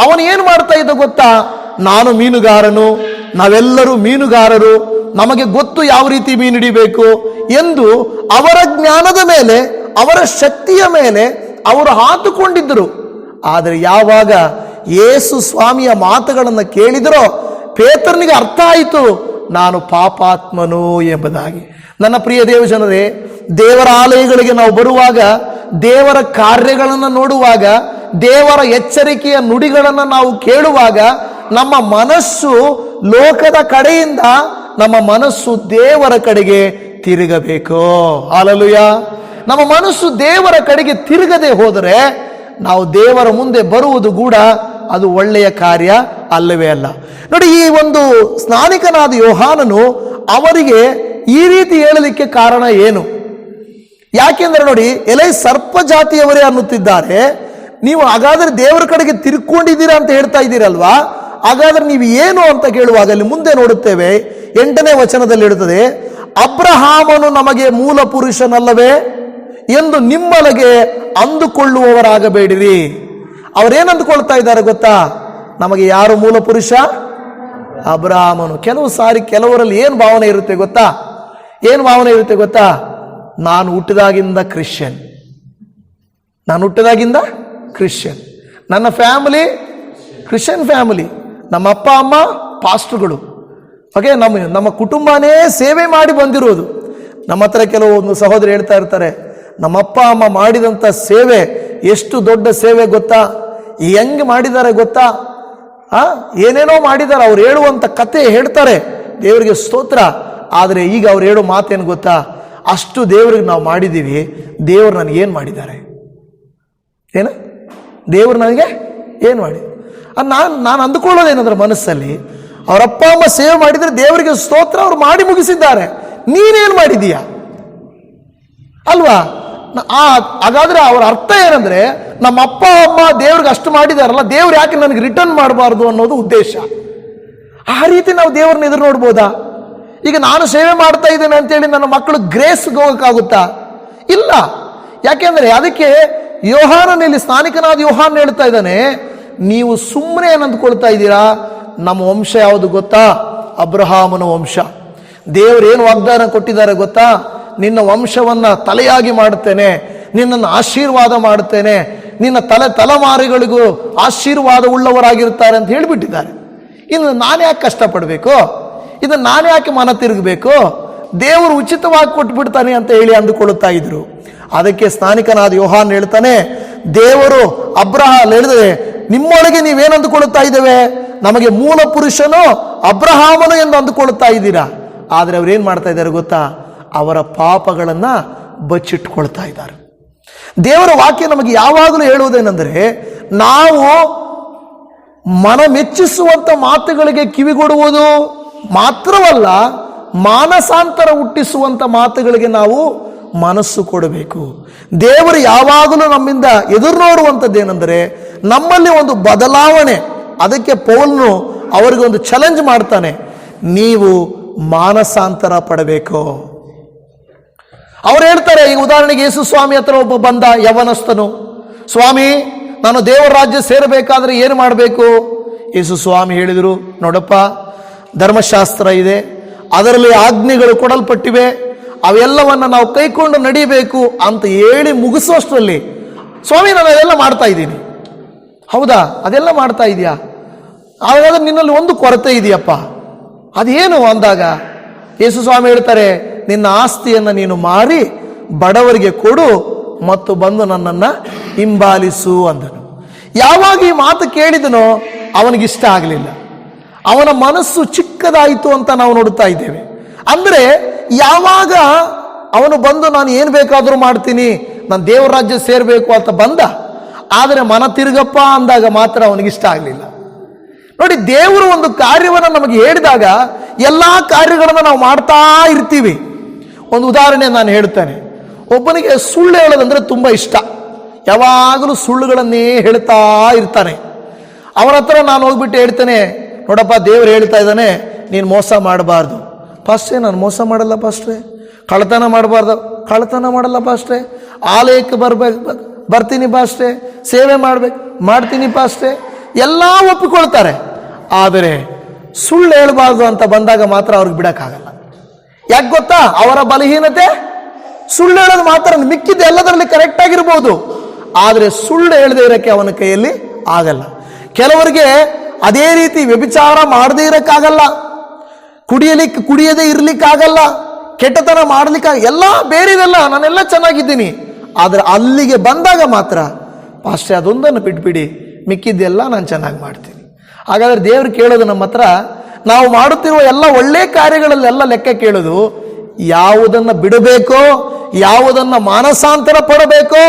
ಅವನು ಏನು ಮಾಡ್ತಾ ಇದ್ದ ಗೊತ್ತಾ? ನಾನು ಮೀನುಗಾರನು, ನಾವೆಲ್ಲರೂ ಮೀನುಗಾರರು, ನಮಗೆ ಗೊತ್ತು ಯಾವ ರೀತಿ ಮೀನು ಹಿಡಿಬೇಕು ಎಂದು ಅವರ ಜ್ಞಾನದ ಮೇಲೆ, ಅವರ ಶಕ್ತಿಯ ಮೇಲೆ ಅವರು ಹಾತುಕೊಂಡಿದ್ದರು. ಆದರೆ ಯಾವಾಗ ಯೇಸು ಸ್ವಾಮಿಯ ಮಾತುಗಳನ್ನು ಕೇಳಿದರೋ ಪೇತ್ರನಿಗೆ ಅರ್ಥ ಆಯಿತು, ನಾನು ಪಾಪಾತ್ಮನು ಎಂಬುದಾಗಿ. ನನ್ನ ಪ್ರಿಯ ದೇವ ಜನರೇ, ದೇವರ ಆಲಯಗಳಿಗೆ ನಾವು ಬರುವಾಗ, ದೇವರ ಕಾರ್ಯಗಳನ್ನು ನೋಡುವಾಗ, ದೇವರ ಎಚ್ಚರಿಕೆಯ ನುಡಿಗಳನ್ನು ನಾವು ಕೇಳುವಾಗ ನಮ್ಮ ಮನಸ್ಸು ಲೋಕದ ಕಡೆಯಿಂದ ನಮ್ಮ ಮನಸ್ಸು ದೇವರ ಕಡೆಗೆ ತಿರುಗಬೇಕು. ಹಲ್ಲೆಲೂಯಾ. ನಮ್ಮ ಮನಸ್ಸು ದೇವರ ಕಡೆಗೆ ತಿರುಗದೆ ಹೋದರೆ ನಾವು ದೇವರ ಮುಂದೆ ಬರುವುದು ಕೂಡ ಅದು ಒಳ್ಳೆಯ ಕಾರ್ಯ ಅಲ್ಲವೇ ಅಲ್ಲ. ನೋಡಿ, ಈ ಒಂದು ಸ್ನಾನಿಕನಾದ ಯೋಹಾನನು ಅವರಿಗೆ ಈ ರೀತಿ ಹೇಳಲಿಕ್ಕೆ ಕಾರಣ ಏನು? ಯಾಕೆಂದ್ರೆ ನೋಡಿ, ಎಲೆ ಸರ್ಪ ಜಾತಿಯವರೇ ಅನ್ನುತ್ತಿದ್ದಾರೆ, ನೀವು ಹಾಗಾದ್ರೆ ದೇವರ ಕಡೆಗೆ ತಿರುಕೊಂಡಿದ್ದೀರಾ ಅಂತ ಹೇಳ್ತಾ ಇದ್ದೀರಲ್ವಾ, ಹಾಗಾದ್ರೆ ನೀವು ಏನು ಅಂತ ಕೇಳುವಾಗ ಅಲ್ಲಿ ಮುಂದೆ ನೋಡುತ್ತೇವೆ, 8ನೇ ವಚನದಲ್ಲಿ ಇರುತ್ತದೆ, ಅಬ್ರಹಾಮನು ನಮಗೆ ಮೂಲ ಪುರುಷನಲ್ಲವೇ ಎಂದು ನಿಮ್ಮೊಳಗೆ ಅಂದುಕೊಳ್ಳುವವರಾಗಬೇಡಿರಿ. ಅವರೇನು ಅಂದುಕೊಳ್ತಾ ಇದ್ದಾರೆ ಗೊತ್ತಾ? ನಮಗೆ ಯಾರು ಮೂಲ ಪುರುಷ? ಅಬ್ರಹಾಮನು. ಕೆಲವು ಸಾರಿ ಕೆಲವರಲ್ಲಿ ಏನು ಭಾವನೆ ಇರುತ್ತೆ ಗೊತ್ತಾ? ಏನು ಭಾವನೆ ಇರುತ್ತೆ ಗೊತ್ತಾ? ನಾನು ಹುಟ್ಟಿದಾಗಿಂದ ಕ್ರಿಶ್ಚಿಯನ್, ನನ್ನ ಫ್ಯಾಮಿಲಿ ಕ್ರಿಶ್ಚಿಯನ್ ಫ್ಯಾಮಿಲಿ, ನಮ್ಮ ಅಪ್ಪ ಅಮ್ಮ ಪಾಸ್ಟರ್ಗಳು, ಓಕೆ, ನಮ್ಮ ಕುಟುಂಬನೇ ಸೇವೆ ಮಾಡಿ ಬಂದಿರೋದು. ನಮ್ಮ ಹತ್ರ ಕೆಲವೊಂದು ಸಹೋದರಿ ಹೇಳ್ತಾ ಇರ್ತಾರೆ, ನಮ್ಮ ಅಪ್ಪ ಅಮ್ಮ ಮಾಡಿದಂಥ ಸೇವೆ ಎಷ್ಟು ದೊಡ್ಡ ಸೇವೆ ಗೊತ್ತಾ, ಹೆಂಗೆ ಮಾಡಿದ್ದಾರೆ ಗೊತ್ತಾ, ಏನೇನೋ ಮಾಡಿದ್ದಾರೆ. ಅವ್ರು ಹೇಳುವಂಥ ಕತೆ ಹೇಳ್ತಾರೆ, ದೇವರಿಗೆ ಸ್ತೋತ್ರ. ಆದರೆ ಈಗ ಅವ್ರು ಹೇಳೋ ಮಾತೇನು ಗೊತ್ತಾ? ಅಷ್ಟು ದೇವರಿಗೆ ನಾವು ಮಾಡಿದ್ದೀವಿ, ದೇವರು ನನಗೇನು ಮಾಡಿದ್ದಾರೆ? ದೇವರು ನನಗೆ ಏನು ಮಾಡಿ? ನಾನು ಅಂದುಕೊಳ್ಳೋದೇನಂದ್ರೆ ಮನಸ್ಸಲ್ಲಿ, ಅವರಪ್ಪ ಅಮ್ಮ ಸೇವೆ ಮಾಡಿದರೆ ದೇವರಿಗೆ ಸ್ತೋತ್ರ, ಅವ್ರು ಮಾಡಿ ಮುಗಿಸಿದ್ದಾರೆ, ನೀನೇನು ಮಾಡಿದೀಯ ಅಲ್ವಾ? ಹಾಗಾದ್ರೆ ಅವರ ಅರ್ಥ ಏನಂದ್ರೆ, ನಮ್ಮ ಅಪ್ಪ ಅಮ್ಮ ದೇವ್ರಿಗೆ ಅಷ್ಟು ಮಾಡಿದಾರಲ್ಲ, ದೇವ್ರು ಯಾಕೆ ನನಗೆ ರಿಟರ್ನ್ ಮಾಡಬಾರ್ದು ಅನ್ನೋದು ಉದ್ದೇಶ. ಆ ರೀತಿ ನಾವು ದೇವ್ರನ್ನ ಎದುರು ನೋಡ್ಬೋದಾ? ಈಗ ನಾನು ಸೇವೆ ಮಾಡ್ತಾ ಇದ್ದೇನೆ ಅಂತೇಳಿ ನನ್ನ ಮಕ್ಕಳು ಗ್ರೇಸ್ಗೆ ಹೋಗಕ್ಕಾಗುತ್ತಾ? ಇಲ್ಲ. ಯಾಕೆಂದ್ರೆ ಅದಕ್ಕೆ ಯೋಹಾನನಲ್ಲಿ ಸ್ನಾನಿಕನಾದ ಯೋಹಾನ್ ಹೇಳ್ತಾ ಇದ್ದಾನೆ, ನೀವು ಸುಮ್ಮನೆ ಏನು ಅಂದ್ಕೊಳ್ತಾ ಇದ್ದೀರಾ? ನಮ್ಮ ವಂಶ ಯಾವುದು ಗೊತ್ತಾ? ಅಬ್ರಹಾಮನ ವಂಶ. ದೇವರು ಏನು ವಾಗ್ದಾನ ಕೊಟ್ಟಿದ್ದಾರೆ ಗೊತ್ತಾ? ನಿನ್ನ ವಂಶವನ್ನ ತಲೆಯಾಗಿ ಮಾಡುತ್ತೇನೆ, ನಿನ್ನನ್ನು ಆಶೀರ್ವಾದ ಮಾಡುತ್ತೇನೆ, ನಿನ್ನ ತಲೆಮಾರಿಗಳಿಗೂ ಆಶೀರ್ವಾದ ಉಳ್ಳವರಾಗಿರ್ತಾರೆ ಅಂತ ಹೇಳಿಬಿಟ್ಟಿದ್ದಾರೆ. ಇನ್ನು ನಾನು ಯಾಕೆ ಕಷ್ಟಪಡಬೇಕು? ಇದನ್ನು ನಾನು ಯಾಕೆ ಮನ ತಿರುಗಬೇಕು? ದೇವರು ಉಚಿತವಾಗಿ ಕೊಟ್ಬಿಡ್ತಾನೆ ಅಂತ ಹೇಳಿ ಅಂದುಕೊಳ್ಳುತ್ತಾ ಇದ್ರು. ಅದಕ್ಕೆ ಸ್ನಾನಿಕನಾದ ಯೋಹಾನ್ ಹೇಳ್ತಾನೆ, ದೇವರು ಹೇಳಿದರೆ ನಿಮ್ಮೊಳಗೆ ನೀವೇನು ಅಂದುಕೊಳ್ಳುತ್ತಾ ಇದ್ದೇವೆ? ನಮಗೆ ಮೂಲ ಪುರುಷನು ಅಬ್ರಹಾಮನು ಎಂದು ಅಂದುಕೊಳ್ಳುತ್ತಾ ಇದ್ದೀರಾ. ಆದರೆ ಅವ್ರೇನು ಮಾಡ್ತಾ ಇದ್ದಾರೆ ಗೊತ್ತಾ? ಅವರ ಪಾಪಗಳನ್ನ ಬಚ್ಚಿಟ್ಕೊಳ್ತಾ ಇದ್ದಾರೆ. ದೇವರ ವಾಕ್ಯ ನಮಗೆ ಯಾವಾಗಲೂ ಹೇಳುವುದೇನೆಂದರೆ, ನಾವು ಮನ ಮೆಚ್ಚಿಸುವಂತ ಮಾತುಗಳಿಗೆ ಕಿವಿಗೊಡುವುದು ಮಾತ್ರವಲ್ಲ, ಮಾನಸಾಂತರ ಹುಟ್ಟಿಸುವಂತ ಮಾತುಗಳಿಗೆ ನಾವು ಮನಸ್ಸು ಕೊಡಬೇಕು. ದೇವರು ಯಾವಾಗಲೂ ನಮ್ಮಿಂದ ಎದುರು ನೋಡುವಂಥದ್ದೇನೆಂದರೆ ನಮ್ಮಲ್ಲಿ ಒಂದು ಬದಲಾವಣೆ. ಅದಕ್ಕೆ ಪೌಲನು ಅವರಿಗೆ ಒಂದು ಚಾಲೆಂಜ್ ಮಾಡ್ತಾನೆ, ನೀವು ಮಾನಸಾಂತರ ಪಡಬೇಕು. ಅವ್ರು ಹೇಳ್ತಾರೆ, ಈಗ ಉದಾಹರಣೆಗೆ ಯೇಸು ಸ್ವಾಮಿ ಹತ್ರ ಒಬ್ಬ ಬಂದ ಯವನಸ್ಥನು, ಸ್ವಾಮಿ ನಾನು ದೇವರ ರಾಜ್ಯ ಸೇರಬೇಕಾದ್ರೆ ಏನು ಮಾಡಬೇಕು? ಯೇಸು ಸ್ವಾಮಿ ಹೇಳಿದರು, ನೋಡಪ್ಪ, ಧರ್ಮಶಾಸ್ತ್ರ ಇದೆ, ಅದರಲ್ಲಿ ಆಜ್ಞೆಗಳು ಕೊಡಲ್ಪಟ್ಟಿವೆ, ಅವೆಲ್ಲವನ್ನ ನಾವು ಕೈಕೊಂಡು ನಡೀಬೇಕು ಅಂತ ಹೇಳಿ ಮುಗಿಸೋಷ್ಟರಲ್ಲಿ, ಸ್ವಾಮಿ ನಾನು ಅದೆಲ್ಲ ಮಾಡ್ತಾ ಇದ್ದೀನಿ. ಹೌದಾ? ಅದೆಲ್ಲ ಮಾಡ್ತಾ ಇದೆಯಾ? ಹಾಗಾದ್ರೆ ನಿನ್ನಲ್ಲಿ ಒಂದು ಕೊರತೆ ಇದೆಯಪ್ಪ, ಅದೇನು ಅಂದಾಗ ಯೇಸು ಸ್ವಾಮಿ ಹೇಳ್ತಾರೆ, ನಿನ್ನ ಆಸ್ತಿಯನ್ನು ನೀನು ಮಾರಿ ಬಡವರಿಗೆ ಕೊಡು ಮತ್ತು ಬಂದು ನನ್ನನ್ನು ಹಿಂಬಾಲಿಸು ಅಂದನು. ಯಾವಾಗ ಈ ಮಾತು ಕೇಳಿದನೋ ಅವನಿಗಿಷ್ಟ ಆಗಲಿಲ್ಲ, ಅವನ ಮನಸ್ಸು ಚಿಕ್ಕದಾಯಿತು ಅಂತ ನಾವು ನೋಡುತ್ತಾ ಇದ್ದೇವೆ. ಅಂದರೆ ಯಾವಾಗ ಅವನು ಬಂದು ನಾನು ಏನು ಬೇಕಾದರೂ ಮಾಡ್ತೀನಿ, ನಾನು ದೇವರ ರಾಜ್ಯ ಸೇರಬೇಕು ಅಂತ ಬಂದ, ಆದರೆ ಮನ ತಿರುಗಪ್ಪ ಅಂದಾಗ ಮಾತ್ರ ಅವನಿಗಿಷ್ಟ ಆಗಲಿಲ್ಲ. ನೋಡಿ, ದೇವರು ಒಂದು ಕಾರ್ಯವನ್ನು ನಮಗೆ ಹೇಳಿದಾಗ ಎಲ್ಲ ಕಾರ್ಯಗಳನ್ನು ನಾವು ಮಾಡ್ತಾ ಇರ್ತೀವಿ. ಒಂದು ಉದಾಹರಣೆ ನಾನು ಹೇಳ್ತೇನೆ. ಒಬ್ಬನಿಗೆ ಸುಳ್ಳು ಹೇಳೋದಂದ್ರೆ ತುಂಬ ಇಷ್ಟ. ಯಾವಾಗಲೂ ಸುಳ್ಳುಗಳನ್ನೇ ಹೇಳ್ತಾ ಇರ್ತಾನೆ. ಅವನ ಹತ್ರ ನಾನು ಹೋಗ್ಬಿಟ್ಟು ಹೇಳ್ತೇನೆ, ನೋಡಪ್ಪ ದೇವರು ಹೇಳ್ತಾ ಇದ್ದಾನೆ ನೀನು ಮೋಸ ಮಾಡಬಾರ್ದು. ಪಾಸ್ಟ್ರೇ ನಾನು ಮೋಸ ಮಾಡಲ್ಲ ಪಾಸ್ಟ್ರೇ. ಕಳ್ಳತನ ಮಾಡಬಾರ್ದು, ಕಳ್ಳತನ ಮಾಡಲ್ಲ ಪಾಸ್ಟ್ರೇ. ಆಲಯಕ್ಕೆ ಬರ್ತೀನಿ ಪಾಸ್ಟ್ರೇ. ಸೇವೆ ಮಾಡ್ತೀನಿ ಪಾಸ್ಟ್ರೇ. ಎಲ್ಲ ಒಪ್ಪಿಕೊಳ್ತಾರೆ. ಆದರೆ ಸುಳ್ಳು ಹೇಳಬಾರ್ದು ಅಂತ ಬಂದಾಗ ಮಾತ್ರ ಅವ್ರಿಗೆ ಬಿಡಕ್ಕಾಗಲ್ಲ. ಯಾಕೆ ಗೊತ್ತಾ? ಅವರ ಬಲಹೀನತೆ ಸುಳ್ಳು ಹೇಳೋದು ಮಾತ್ರ. ಮಿಕ್ಕಿದ್ದು ಎಲ್ಲದರಲ್ಲಿ ಕರೆಕ್ಟ್ ಆಗಿರ್ಬೋದು, ಆದರೆ ಸುಳ್ಳು ಹೇಳದೇ ಇರೋಕ್ಕೆ ಅವನ ಕೈಯಲ್ಲಿ ಆಗಲ್ಲ. ಕೆಲವರಿಗೆ ಅದೇ ರೀತಿ ವ್ಯಭಿಚಾರ ಮಾಡದೇ ಇರೋಕ್ಕಾಗಲ್ಲ, ಕುಡಿಯದೇ ಇರ್ಲಿಕ್ಕಾಗಲ್ಲ, ಕೆಟ್ಟತನ ಮಾಡ್ಲಿಕ್ಕೆ ಎಲ್ಲ ಬೇರೆದೆಲ್ಲ ನಾನೆಲ್ಲ ಚೆನ್ನಾಗಿದ್ದೀನಿ. ಆದರೆ ಅಲ್ಲಿಗೆ ಬಂದಾಗ ಮಾತ್ರ ಪಾಸ್ಟ್ರೇ ಅದೊಂದನ್ನು ಬಿಟ್ಬಿಡಿ, ಮಿಕ್ಕಿದ್ದೆಲ್ಲ ನಾನು ಚೆನ್ನಾಗಿ ಮಾಡ್ತೀನಿ. ಹಾಗಾದ್ರೆ ದೇವರು ಕೇಳೋದು ನಮ್ಮ ಹತ್ರ, ನಾವು ಮಾಡುತ್ತಿರುವ ಎಲ್ಲ ಒಳ್ಳೆ ಕಾರ್ಯಗಳಲ್ಲೆಲ್ಲ ಲೆಕ್ಕ ಕೇಳೋದು, ಯಾವುದನ್ನು ಬಿಡಬೇಕೋ, ಯಾವುದನ್ನು ಮಾನಸಾಂತರ ಪಡಬೇಕೋ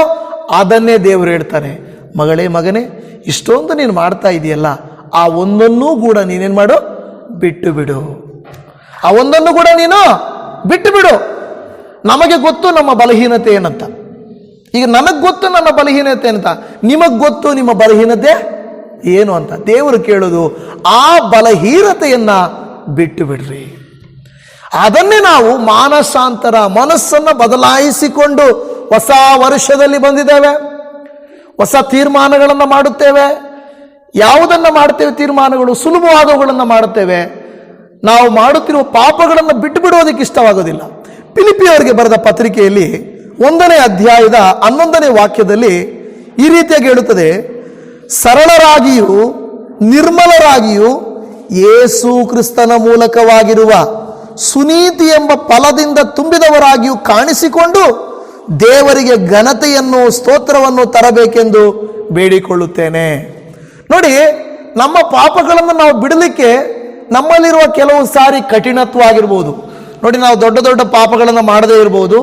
ಅದನ್ನೇ ದೇವರು ಹೇಳ್ತಾನೆ. ಮಗಳೇ ಮಗನೇ, ಇಷ್ಟೊಂದು ನೀನು ಮಾಡ್ತಾ ಇದೆಯಲ್ಲ, ಆ ಒಂದನ್ನೂ ಕೂಡ ನೀನೇನು ಮಾಡು, ಬಿಟ್ಟು ಬಿಡು. ಆ ಒಂದನ್ನು ಕೂಡ ನೀನು ಬಿಟ್ಟು ಬಿಡು. ನಮಗೆ ಗೊತ್ತು ನಮ್ಮ ಬಲಹೀನತೆ ಏನಂತ. ಈಗ ನನಗೆ ಗೊತ್ತು ನನ್ನ ಬಲಹೀನತೆ ಅಂತ, ನಿಮಗೆ ಗೊತ್ತು ನಿಮ್ಮ ಬಲಹೀನತೆ ಏನು ಅಂತ. ದೇವರು ಕೇಳೋದು ಆ ಬಲಹೀನತೆಯನ್ನ ಬಿಟ್ಟು ಬಿಡ್ರಿ. ಅದನ್ನೇ ನಾವು ಮಾನಸಾಂತರ, ಮನಸ್ಸನ್ನು ಬದಲಾಯಿಸಿಕೊಂಡು ಹೊಸ ವರ್ಷದಲ್ಲಿ ಬಂದಿದ್ದೇವೆ, ಹೊಸ ತೀರ್ಮಾನಗಳನ್ನು ಮಾಡುತ್ತೇವೆ. ಯಾವುದನ್ನು ಮಾಡ್ತೇವೆ ತೀರ್ಮಾನಗಳು? ಸುಲಭವಾದವುಗಳನ್ನು ಮಾಡುತ್ತೇವೆ. ನಾವು ಮಾಡುತ್ತಿರುವ ಪಾಪಗಳನ್ನು ಬಿಟ್ಟು ಬಿಡುವುದಕ್ಕೆ ಇಷ್ಟವಾಗೋದಿಲ್ಲ. ಫಿಲಿಪ್ಪಿಯವರಿಗೆ ಬರೆದ ಪತ್ರಿಕೆಯಲ್ಲಿ 1ನೇ ಅಧ್ಯಾಯದ 11ನೇ ವಾಕ್ಯದಲ್ಲಿ ಈ ರೀತಿಯಾಗಿ ಹೇಳುತ್ತದೆ, ಸರಳರಾಗಿಯೂ ನಿರ್ಮಲರಾಗಿಯೂ ಯೇಸು ಕ್ರಿಸ್ತನ ಮೂಲಕವಾಗಿರುವ ಸುನೀತಿ ಎಂಬ ಫಲದಿಂದ ತುಂಬಿದವರಾಗಿಯೂ ಕಾಣಿಸಿಕೊಂಡು ದೇವರಿಗೆ ಘನತೆಯನ್ನು ಸ್ತೋತ್ರವನ್ನು ತರಬೇಕೆಂದು ಬೇಡಿಕೊಳ್ಳುತ್ತೇನೆ. ನೋಡಿ, ನಮ್ಮ ಪಾಪಗಳನ್ನು ನಾವು ಬಿಡಲಿಕ್ಕೆ ನಮ್ಮಲ್ಲಿರುವ ಕೆಲವು ಸಾರಿ ಕಠಿಣತ್ವ ಆಗಿರ್ಬೋದು. ನೋಡಿ, ನಾವು ದೊಡ್ಡ ದೊಡ್ಡ ಪಾಪಗಳನ್ನು ಮಾಡದೇ ಇರ್ಬೋದು,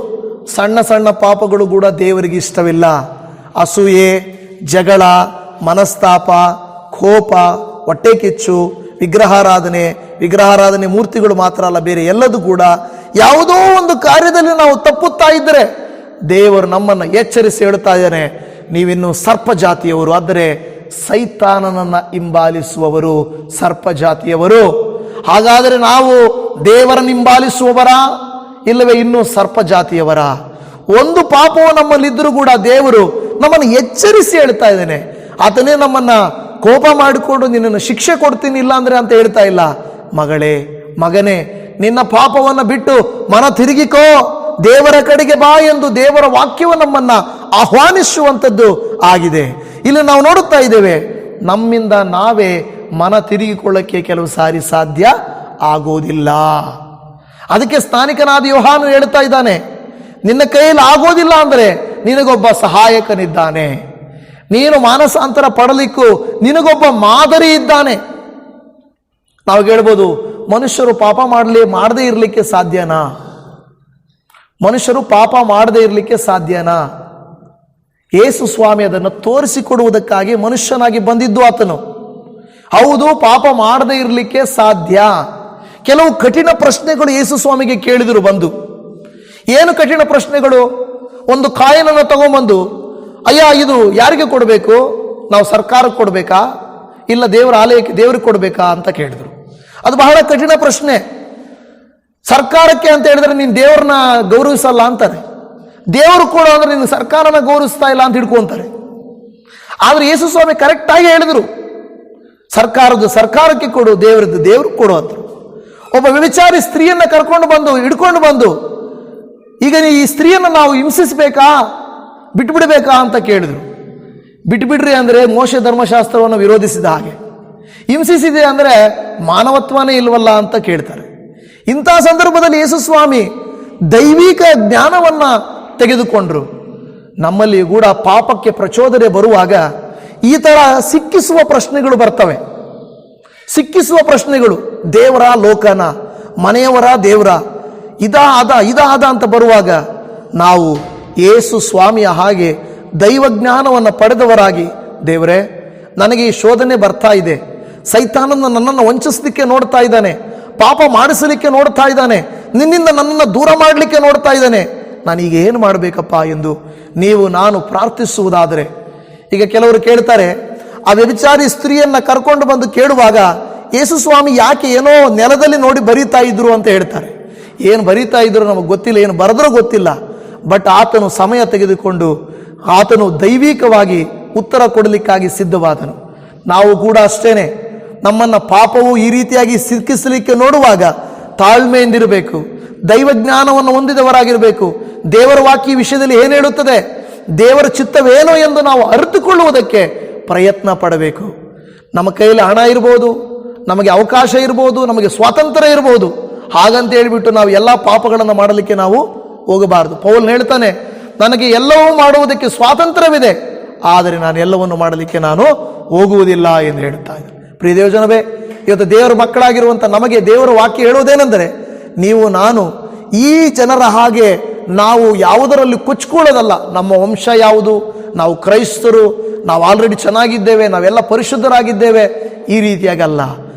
ಸಣ್ಣ ಸಣ್ಣ ಪಾಪಗಳು ಕೂಡ ದೇವರಿಗೆ ಇಷ್ಟವಿಲ್ಲ. ಅಸೂಯೆ, ಜಗಳ, ಮನಸ್ತಾಪ, ಕೋಪ, ಹೊಟ್ಟೆ ಕಿಚ್ಚು, ವಿಗ್ರಹಾರಾಧನೆ ಮೂರ್ತಿಗಳು ಮಾತ್ರ ಅಲ್ಲ, ಬೇರೆ ಎಲ್ಲದೂ ಕೂಡ ಯಾವುದೋ ಒಂದು ಕಾರ್ಯದಲ್ಲಿ ನಾವು ತಪ್ಪುತ್ತಾ ಇದ್ದರೆ ದೇವರು ನಮ್ಮನ್ನು ಎಚ್ಚರಿಸಿ ಹೇಳ್ತಾ ಇದ್ದಾನೆ, ನೀವಿನ್ನು ಸರ್ಪ ಜಾತಿಯವರು, ಆದರೆ ಸೈತಾನನನ್ನು ಹಿಂಬಾಲಿಸುವವರು ಸರ್ಪ ಜಾತಿಯವರು. ಹಾಗಾದರೆ ನಾವು ದೇವರನ್ನು ಹಿಂಬಾಲಿಸುವವರ, ಇಲ್ಲವೇ ಇನ್ನೂ ಸರ್ಪ ಜಾತಿಯವರ? ಒಂದು ಪಾಪವು ನಮ್ಮಲ್ಲಿದ್ದರೂ ಕೂಡ ದೇವರು ನಮ್ಮನ್ನು ಎಚ್ಚರಿಸಿ ಹೇಳ್ತಾ ಇದ್ದಾನೆ. ಆತನೇ ನಮ್ಮನ್ನ ಕೋಪ ಮಾಡಿಕೊಂಡು ನಿನ್ನನ್ನು ಶಿಕ್ಷೆ ಕೊಡ್ತೀನಿ ಇಲ್ಲ ಅಂದ್ರೆ ಅಂತ ಹೇಳ್ತಾ ಇಲ್ಲ. ಮಗಳೇ, ಮಗನೇ, ನಿನ್ನ ಪಾಪವನ್ನು ಬಿಟ್ಟು ಮನ ತಿರುಗಿಕೋ, ದೇವರ ಕಡೆಗೆ ಬಾ ಎಂದು ದೇವರ ವಾಕ್ಯವು ನಮ್ಮನ್ನ ಆಹ್ವಾನಿಸುವಂಥದ್ದು ಆಗಿದೆ. ಇಲ್ಲಿ ನಾವು ನೋಡುತ್ತಾ ಇದ್ದೇವೆ, ನಮ್ಮಿಂದ ನಾವೇ ಮನ ತಿರುಗಿಕೊಳ್ಳಕ್ಕೆ ಕೆಲವು ಸಾರಿ ಸಾಧ್ಯ ಆಗೋದಿಲ್ಲ. ಅದಕ್ಕೆ ಸ್ಥಾನಿಕನಾದ ಯೋಹಾನು ಹೇಳ್ತಾ ಇದ್ದಾನೆ, ನಿನ್ನ ಕೈಯಲ್ಲಿ ಆಗೋದಿಲ್ಲ ಅಂದರೆ ನಿನಗೊಬ್ಬ ಸಹಾಯಕನಿದ್ದಾನೆ, ನೀನು ಮಾನಸಾಂತರ ಪಡಲಿಕ್ಕೂ ನಿನಗೊಬ್ಬ ಮಾದರಿ ಇದ್ದಾನೆ. ನಾವು ಹೇಳ್ಬೋದು, ಮನುಷ್ಯರು ಪಾಪ ಮಾಡದೇ ಇರಲಿಕ್ಕೆ ಸಾಧ್ಯನಾ? ಮನುಷ್ಯರು ಪಾಪ ಮಾಡದೇ ಇರಲಿಕ್ಕೆ ಸಾಧ್ಯನಾ? ಯೇಸು ಸ್ವಾಮಿ ಅದನ್ನು ತೋರಿಸಿಕೊಡುವುದಕ್ಕಾಗಿ ಮನುಷ್ಯನಾಗಿ ಬಂದಿದ್ದು ಆತನು. ಹೌದು, ಪಾಪ ಮಾಡದೇ ಇರಲಿಕ್ಕೆ ಸಾಧ್ಯ. ಕೆಲವು ಕಠಿಣ ಪ್ರಶ್ನೆಗಳು ಯೇಸು ಸ್ವಾಮಿಗೆ ಕೇಳಿದರು ಬಂದು. ಏನು ಕಠಿಣ ಪ್ರಶ್ನೆಗಳು? ಒಂದು ಕಾಯಿನನ್ನು ತಗೊಂಬಂದು, ಅಯ್ಯ ಇದು ಯಾರಿಗೆ ಕೊಡಬೇಕು? ನಾವು ಸರ್ಕಾರಕ್ಕೆ ಕೊಡಬೇಕಾ, ಇಲ್ಲ ದೇವರ ಆಲಯಕ್ಕೆ ದೇವ್ರಿಗೆ ಕೊಡಬೇಕಾ ಅಂತ ಕೇಳಿದ್ರು. ಅದು ಬಹಳ ಕಠಿಣ ಪ್ರಶ್ನೆ. ಸರ್ಕಾರಕ್ಕೆ ಅಂತ ಹೇಳಿದ್ರೆ ನೀನು ದೇವ್ರನ್ನ ಗೌರವಿಸಲ್ಲ ಅಂತಾರೆ, ದೇವರು ಕೊಡು ಅಂದ್ರೆ ನೀನು ಸರ್ಕಾರನ ಗೌರವಿಸ್ತಾ ಇಲ್ಲ ಅಂತ ಹಿಡ್ಕೊಂತಾರೆ. ಆದ್ರೆ ಯೇಸು ಸ್ವಾಮಿ ಕರೆಕ್ಟ್ ಆಗಿ ಹೇಳಿದ್ರು, ಸರ್ಕಾರಕ್ಕೆ ಕೊಡು, ದೇವ್ರಿಗೆ ಕೊಡು ಅಂತ. ಒಬ್ಬ ವ್ಯಭಿಚಾರಿ ಸ್ತ್ರೀಯನ್ನ ಹಿಡ್ಕೊಂಡು ಬಂದು ಈಗ ಈ ಸ್ತ್ರೀಯನ್ನು ನಾವು ಹಿಂಸಿಸಬೇಕಾ, ಬಿಟ್ಬಿಡ್ಬೇಕಾ ಅಂತ ಕೇಳಿದ್ರು. ಬಿಟ್ಬಿಡ್ರಿ ಅಂದ್ರೆ ಮೋಶೆ ಧರ್ಮಶಾಸ್ತ್ರವನ್ನು ವಿರೋಧಿಸಿದ ಹಾಗೆ, ಹಿಂಸಿಸಿದೆ ಅಂದ್ರೆ ಮಾನವತ್ವನೇ ಇಲ್ವಲ್ಲ ಅಂತ ಕೇಳ್ತಾರೆ. ಇಂಥ ಸಂದರ್ಭದಲ್ಲಿ ಯೇಸು ಸ್ವಾಮಿ ದೈವಿಕ ಜ್ಞಾನವನ್ನ ತೆಗೆದುಕೊಂಡ್ರು. ನಮ್ಮಲ್ಲಿ ಕೂಡ ಪಾಪಕ್ಕೆ ಪ್ರಚೋದನೆ ಬರುವಾಗ ಈ ತರ ಸಿಕ್ಕಿಸುವ ಪ್ರಶ್ನೆಗಳು ಬರ್ತವೆ. ಸಿಕ್ಕಿಸುವ ಪ್ರಶ್ನೆಗಳು, ದೇವರ ಲೋಕನ, ಮನೆಯವರ ದೇವರ, ಇದಾದ ಅಂತ ಬರುವಾಗ ನಾವು ಯೇಸು ಸ್ವಾಮಿಯ ಹಾಗೆ ದೈವಜ್ಞಾನವನ್ನು ಪಡೆದವರಾಗಿ, ದೇವರೇ ನನಗೆ ಈ ಶೋಧನೆ ಬರ್ತಾ ಇದೆ, ಸೈತಾನನ ನನ್ನನ್ನು ವಂಚಿಸಲಿಕ್ಕೆ ನೋಡ್ತಾ ಇದ್ದಾನೆ, ಪಾಪ ಮಾಡಿಸಲಿಕ್ಕೆ ನೋಡ್ತಾ ಇದ್ದಾನೆ, ನಿನ್ನಿಂದ ನನ್ನನ್ನು ದೂರ ಮಾಡಲಿಕ್ಕೆ ನೋಡ್ತಾ ಇದ್ದಾನೆ, ನಾನೀಗ ಏನು ಮಾಡಬೇಕಪ್ಪ ಎಂದು ನೀವು ನಾನು ಪ್ರಾರ್ಥಿಸುವುದಾದರೆ. ಈಗ ಕೆಲವರು ಕೇಳ್ತಾರೆ, ಆ ವ್ಯಭಿಚಾರಿ ಸ್ತ್ರೀಯನ್ನ ಕರ್ಕೊಂಡು ಬಂದು ಕೇಳುವಾಗ ಯೇಸು ಸ್ವಾಮಿ ಯಾಕೆ ಏನೋ ನೆಲದಲ್ಲಿ ನೋಡಿ ಬರೀತಾ ಇದ್ರು ಅಂತ ಹೇಳ್ತಾರೆ. ಏನು ಬರೀತಾ ಇದ್ರು ನಮಗೆ ಗೊತ್ತಿಲ್ಲ, ಏನು ಬರೆದ್ರೂ ಗೊತ್ತಿಲ್ಲ. ಬಟ್ ಆತನು ಸಮಯ ತೆಗೆದುಕೊಂಡು ಆತನು ದೈವಿಕವಾಗಿ ಉತ್ತರ ಕೊಡಲಿಕ್ಕಾಗಿ ಸಿದ್ಧವಾದನು. ನಾವು ಕೂಡ ಅಷ್ಟೇನೆ, ನಮ್ಮನ್ನ ಪಾಪವು ಈ ರೀತಿಯಾಗಿ ಸಿಕ್ಕಿಸಲಿಕ್ಕೆ ನೋಡುವಾಗ ತಾಳ್ಮೆಯಿಂದಿರಬೇಕು, ದೈವ ಜ್ಞಾನವನ್ನು ಹೊಂದಿದವರಾಗಿರಬೇಕು. ದೇವರ ವಾಕ್ಯ ವಿಷಯದಲ್ಲಿ ಏನು ಹೇಳುತ್ತದೆ, ದೇವರ ಚಿತ್ತವೇನೋ ಎಂದು ನಾವು ಅರಿತುಕೊಳ್ಳುವುದಕ್ಕೆ ಪ್ರಯತ್ನ ಪಡಬೇಕು. ನಮ್ಮ ಕೈಯಲ್ಲಿ ಹಣ ಇರ್ಬೋದು, ನಮಗೆ ಅವಕಾಶ ಇರ್ಬೋದು, ನಮಗೆ ಸ್ವಾತಂತ್ರ್ಯ ಇರ್ಬೋದು. ಹಾಗಂತ ಹೇಳಿಬಿಟ್ಟು ನಾವು ಎಲ್ಲ ಪಾಪಗಳನ್ನು ಮಾಡಲಿಕ್ಕೆ ನಾವು ಹೋಗಬಾರದು. ಪೌಲ್ ಹೇಳ್ತಾನೆ, ನನಗೆ ಎಲ್ಲವೂ ಮಾಡುವುದಕ್ಕೆ ಸ್ವಾತಂತ್ರ್ಯವಿದೆ, ಆದರೆ ನಾನು ಎಲ್ಲವನ್ನು ಮಾಡಲಿಕ್ಕೆ ನಾನು ಹೋಗುವುದಿಲ್ಲ ಎಂದು ಹೇಳುತ್ತಾ ಇದ್ದಾರೆ. ಪ್ರಿಯ ದೇವಜನವೇ, ಇವತ್ತು ದೇವರ ಮಕ್ಕಳಾಗಿರುವಂಥ ನಮಗೆ ದೇವರ ವಾಕ್ಯ ಹೇಳುವುದೇನೆಂದರೆ, ನೀವು ನಾನು ಈ ಜನರ ಹಾಗೆ ನಾವು ಯಾವುದರಲ್ಲಿ ಕೊಚ್ಕೊಳ್ಳೋದಲ್ಲ. ನಮ್ಮ ವಂಶ ಯಾವುದು, ನಾವು ಕ್ರೈಸ್ತರು, ನಾವು ಆಲ್ರೆಡಿ ಚೆನ್ನಾಗಿದ್ದೇವೆ, ನಾವೆಲ್ಲ ಪರಿಶುದ್ಧರಾಗಿದ್ದೇವೆ, ಈ ರೀತಿಯಾಗಿ ಅಲ್ಲ.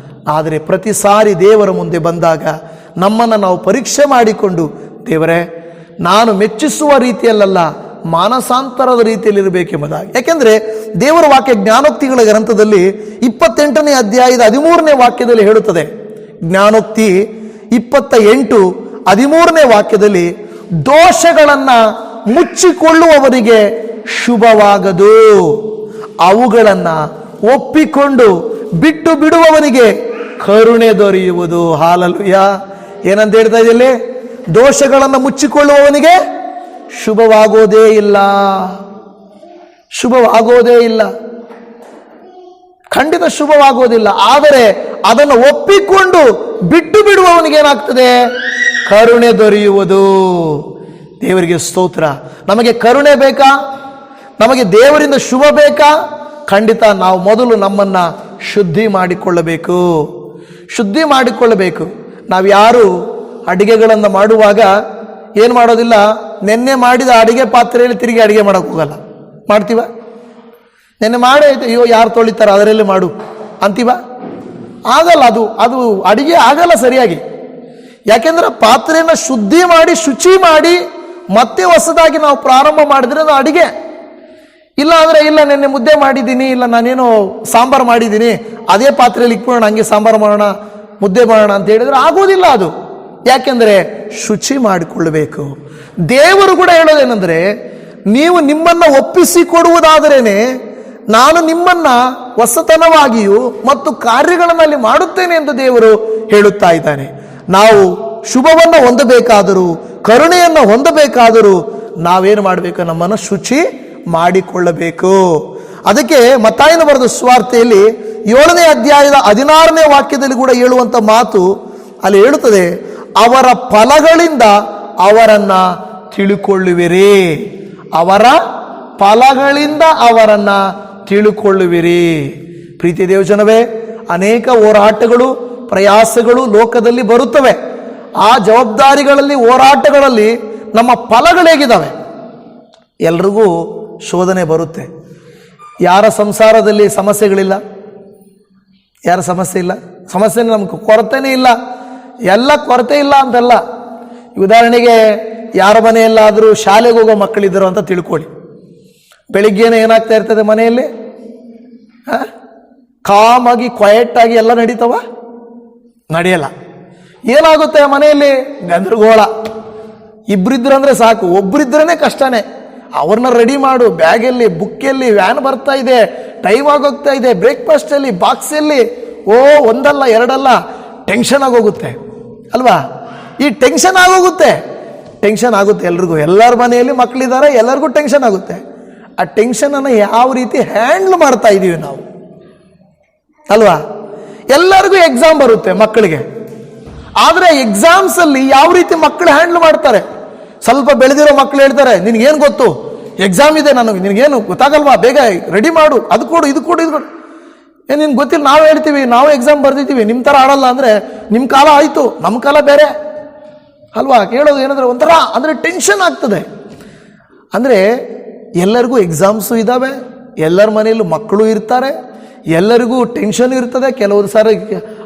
ಆದರೆ ಪ್ರತಿ ಸಾರಿ ದೇವರ ಮುಂದೆ ಬಂದಾಗ ನಮ್ಮನ್ನು ನಾವು ಪರೀಕ್ಷೆ ಮಾಡಿಕೊಂಡು, ದೇವರೇ ನಾನು ಮೆಚ್ಚಿಸುವ ರೀತಿಯಲ್ಲ, ಮಾನಸಾಂತರದ ರೀತಿಯಲ್ಲಿ ಇರಬೇಕೆಂಬುದಾಗಿ. ಯಾಕೆಂದರೆ ದೇವರ ವಾಕ್ಯ ಜ್ಞಾನೋಕ್ತಿಗಳ ಗ್ರಂಥದಲ್ಲಿ 28ನೇ ಅಧ್ಯಾಯದ 13ನೇ ವಾಕ್ಯದಲ್ಲಿ ಹೇಳುತ್ತದೆ. ಜ್ಞಾನೋಕ್ತಿ 28:13ನೇ ವಾಕ್ಯದಲ್ಲಿ, ದೋಷಗಳನ್ನು ಮುಚ್ಚಿಕೊಳ್ಳುವವರಿಗೆ ಶುಭವಾಗದು, ಅವುಗಳನ್ನು ಒಪ್ಪಿಕೊಂಡು ಬಿಟ್ಟು ಬಿಡುವವನಿಗೆ ಕರುಣೆ ದೊರೆಯುವುದು. ಹಾಲೆಲೂಯ. ಏನಂತ ಹೇಳ್ತಾ ಇದೆಯಲ್ಲಿ, ದೋಷಗಳನ್ನು ಮುಚ್ಚಿಕೊಳ್ಳುವವನಿಗೆ ಶುಭವಾಗೋದೇ ಇಲ್ಲ, ಶುಭವಾಗೋದೇ ಇಲ್ಲ, ಖಂಡಿತ ಶುಭವಾಗೋದಿಲ್ಲ. ಆದರೆ ಅದನ್ನು ಒಪ್ಪಿಕೊಂಡು ಬಿಟ್ಟು ಬಿಡುವವನಿಗೆ ಏನಾಗ್ತದೆ, ಕರುಣೆ ದೊರೆಯುವುದು. ದೇವರಿಗೆ ಸ್ತೋತ್ರ. ನಮಗೆ ಕರುಣೆ ಬೇಕಾ, ನಮಗೆ ದೇವರಿಂದ ಶುಭ ಬೇಕಾ, ಖಂಡಿತ ನಾವು ಮೊದಲು ನಮ್ಮನ್ನ ಶುದ್ಧಿ ಮಾಡಿಕೊಳ್ಳಬೇಕು, ಶುದ್ಧಿ ಮಾಡಿಕೊಳ್ಳಬೇಕು. ನಾವು ಯಾರು ಅಡಿಗೆಗಳನ್ನು ಮಾಡುವಾಗ ಏನು ಮಾಡೋದಿಲ್ಲ, ನೆನ್ನೆ ಮಾಡಿದ ಅಡಿಗೆ ಪಾತ್ರೆಯಲ್ಲಿ ತಿರುಗಿ ಅಡಿಗೆ ಮಾಡೋಕೆ ಹೋಗಲ್ಲ. ಮಾಡ್ತೀವ? ನೆನ್ನೆ ಮಾಡೇ ಅಯ್ಯೋ ಯಾರು ತೊಳಿತಾರೆ ಅದರಲ್ಲಿ ಮಾಡು ಅಂತೀವ? ಆಗಲ್ಲ. ಅದು ಅಡಿಗೆ ಆಗಲ್ಲ ಸರಿಯಾಗಿ. ಯಾಕೆಂದ್ರೆ ಪಾತ್ರೆಯನ್ನು ಶುದ್ಧಿ ಮಾಡಿ ಶುಚಿ ಮಾಡಿ ಮತ್ತೆ ಹೊಸದಾಗಿ ನಾವು ಪ್ರಾರಂಭ ಮಾಡಿದ್ರೆ ಅದು ಅಡಿಗೆ. ಇಲ್ಲ ಅಂದರೆ ಇಲ್ಲ ನೆನ್ನೆ ಮುದ್ದೆ ಮಾಡಿದ್ದೀನಿ, ಇಲ್ಲ ನಾನೇನೋ ಸಾಂಬಾರು ಮಾಡಿದ್ದೀನಿ, ಅದೇ ಪಾತ್ರೆಯಲ್ಲಿ ಇಟ್ಕೊಳ್ಳೋಣ, ಹಂಗೆ ಸಾಂಬಾರು ಮಾಡೋಣ, ಮುದ್ದೆ ಮಾಡೋಣ ಅಂತ ಹೇಳಿದ್ರೆ ಆಗೋದಿಲ್ಲ ಅದು. ಯಾಕೆಂದರೆ ಶುಚಿ ಮಾಡಿಕೊಳ್ಳಬೇಕು. ದೇವರು ಕೂಡ ಹೇಳೋದೇನೆಂದರೆ, ನೀವು ನಿಮ್ಮನ್ನು ಒಪ್ಪಿಸಿಕೊಡುವುದಾದರೇನೆ ನಾನು ನಿಮ್ಮನ್ನ ಹೊಸತನವಾಗಿಯೂ ಮತ್ತು ಕಾರ್ಯಗಳಲ್ಲಿ ಮಾಡುತ್ತೇನೆ ಎಂದು ದೇವರು ಹೇಳುತ್ತಾ ಇದ್ದಾನೆ. ನಾವು ಶುಭವನ್ನು ಹೊಂದಬೇಕಾದರೂ, ಕರುಣೆಯನ್ನು ಹೊಂದಬೇಕಾದರೂ ನಾವೇನು ಮಾಡಬೇಕು, ನಮ್ಮನ್ನು ಶುಚಿ ಮಾಡಿಕೊಳ್ಳಬೇಕು. ಅದಕ್ಕೆ ಮತ್ತಾಯನ ಬರೆದ ಸುವಾರ್ತೆಯಲ್ಲಿ 7ನೇ ಅಧ್ಯಾಯದ 16ನೇ ವಾಕ್ಯದಲ್ಲಿ ಕೂಡ ಹೇಳುವಂಥ ಮಾತು ಅಲ್ಲಿ ಹೇಳುತ್ತದೆ, ಅವರ ಫಲಗಳಿಂದ ಅವರನ್ನ ತಿಳುಕೊಳ್ಳುವಿರಿ, ಅವರ ಫಲಗಳಿಂದ ಅವರನ್ನ ತಿಳುಕೊಳ್ಳುವಿರಿ. ಪ್ರೀತಿ ದೇವಜನವೇ, ಅನೇಕ ಹೋರಾಟಗಳು ಪ್ರಯಾಸಗಳು ಲೋಕದಲ್ಲಿ ಬರುತ್ತವೆ. ಆ ಜವಾಬ್ದಾರಿಗಳಲ್ಲಿ ಹೋರಾಟಗಳಲ್ಲಿ ನಮ್ಮ ಫಲಗಳು ಹೇಗಿದ್ದಾವೆ? ಎಲ್ರಿಗೂ ಶೋಧನೆ ಬರುತ್ತೆ. ಯಾರ ಸಂಸಾರದಲ್ಲಿ ಸಮಸ್ಯೆಗಳಿಲ್ಲ? ಯಾರ ಸಮಸ್ಯೆ ಇಲ್ಲ? ಸಮಸ್ಯೆ ನಮ್ಗೆ ಕೊರತೆನೇ ಇಲ್ಲ, ಎಲ್ಲ ಕೊರತೆ ಇಲ್ಲ ಅಂತಲ್ಲ. ಉದಾಹರಣೆಗೆ ಯಾರ ಮನೆಯಲ್ಲಾದರೂ ಶಾಲೆಗೆ ಹೋಗೋ ಮಕ್ಕಳಿದ್ದರು ಅಂತ ತಿಳ್ಕೊಳ್ಳಿ. ಬೆಳಿಗ್ಗೆನೇ ಏನಾಗ್ತಾ ಇರ್ತದೆ ಮನೆಯಲ್ಲಿ? ಕಾಮಾಗಿ ಕ್ವಯೆಟ್ಟಾಗಿ ಎಲ್ಲ ನಡೀತವ? ನಡೆಯಲ್ಲ. ಏನಾಗುತ್ತೆ ಮನೆಯಲ್ಲಿ? ಗಂದರಗೋಳ. ಇಬ್ಬರಿದ್ರಂದ್ರೆ ಸಾಕು, ಒಬ್ಬರಿದ್ರೇ ಕಷ್ಟನೇ. ಅವ್ರನ್ನ ರೆಡಿ ಮಾಡು, ಬ್ಯಾಗಲ್ಲಿ ಬುಕ್ಕಲ್ಲಿ, ವ್ಯಾನ್ ಬರ್ತಾ ಇದೆ, ಟೈಮ್ ಆಗೋಗ್ತಾ ಇದೆ, ಬ್ರೇಕ್ಫಾಸ್ಟಲ್ಲಿ ಬಾಕ್ಸಲ್ಲಿ, ಒಂದಲ್ಲ ಎರಡಲ್ಲ, ಟೆನ್ಷನ್ ಆಗೋಗುತ್ತೆ ಅಲ್ವಾ? ಈ ಟೆನ್ಷನ್ ಆಗೋಗುತ್ತೆ, ಟೆನ್ಷನ್ ಆಗುತ್ತೆ ಎಲ್ರಿಗೂ. ಎಲ್ಲರ ಮನೆಯಲ್ಲಿ ಮಕ್ಕಳಿದ್ದಾರೆ, ಎಲ್ಲರಿಗೂ ಟೆನ್ಷನ್ ಆಗುತ್ತೆ. ಆ ಟೆನ್ಷನನ್ನು ಯಾವ ರೀತಿ ಹ್ಯಾಂಡ್ಲ್ ಮಾಡ್ತಾ ಇದ್ದೀವಿ ನಾವು ಅಲ್ವಾ? ಎಲ್ಲರಿಗೂ ಎಕ್ಸಾಮ್ ಬರುತ್ತೆ ಮಕ್ಕಳಿಗೆ. ಆದರೆ ಎಕ್ಸಾಮ್ಸಲ್ಲಿ ಯಾವ ರೀತಿ ಮಕ್ಕಳು ಹ್ಯಾಂಡ್ಲ್ ಮಾಡ್ತಾರೆ? ಸ್ವಲ್ಪ ಬೆಳೆದಿರೋ ಮಕ್ಕಳು ಹೇಳ್ತಾರೆ, ನಿನಗೇನು ಗೊತ್ತು, ಎಕ್ಸಾಮ್ ಇದೆ, ನಿನಗೇನು ಗೊತ್ತಾಗಲ್ವಾ, ಬೇಗ ರೆಡಿ ಮಾಡು, ಅದು ಕೊಡು ಇದು ಕೊಡು ಇದು ಕೊಡು. ನಿನ್ಗೆ ಗೊತ್ತಿಲ್ಲ, ನಾವು ಹೇಳ್ತೀವಿ ನಾವು ಎಕ್ಸಾಮ್ ಬರ್ದಿದ್ದೀವಿ, ನಿಮ್ಮ ಥರ ಆಡಲ್ಲ. ಅಂದರೆ ನಿಮ್ಮ ಕಾಲ ಆಯಿತು, ನಮ್ಮ ಕಾಲ ಬೇರೆ ಅಲ್ವಾ? ಕೇಳೋದು ಏನಂದ್ರೆ ಒಂಥರ ಅಂದರೆ ಟೆನ್ಷನ್ ಆಗ್ತದೆ. ಅಂದರೆ ಎಲ್ಲರಿಗೂ ಎಕ್ಸಾಮ್ಸು ಇದ್ದಾವೆ, ಎಲ್ಲರ ಮನೆಯಲ್ಲೂ ಮಕ್ಕಳು ಇರ್ತಾರೆ, ಎಲ್ಲರಿಗೂ ಟೆನ್ಷನ್ ಇರ್ತದೆ. ಕೆಲವರು ಸಾರಿ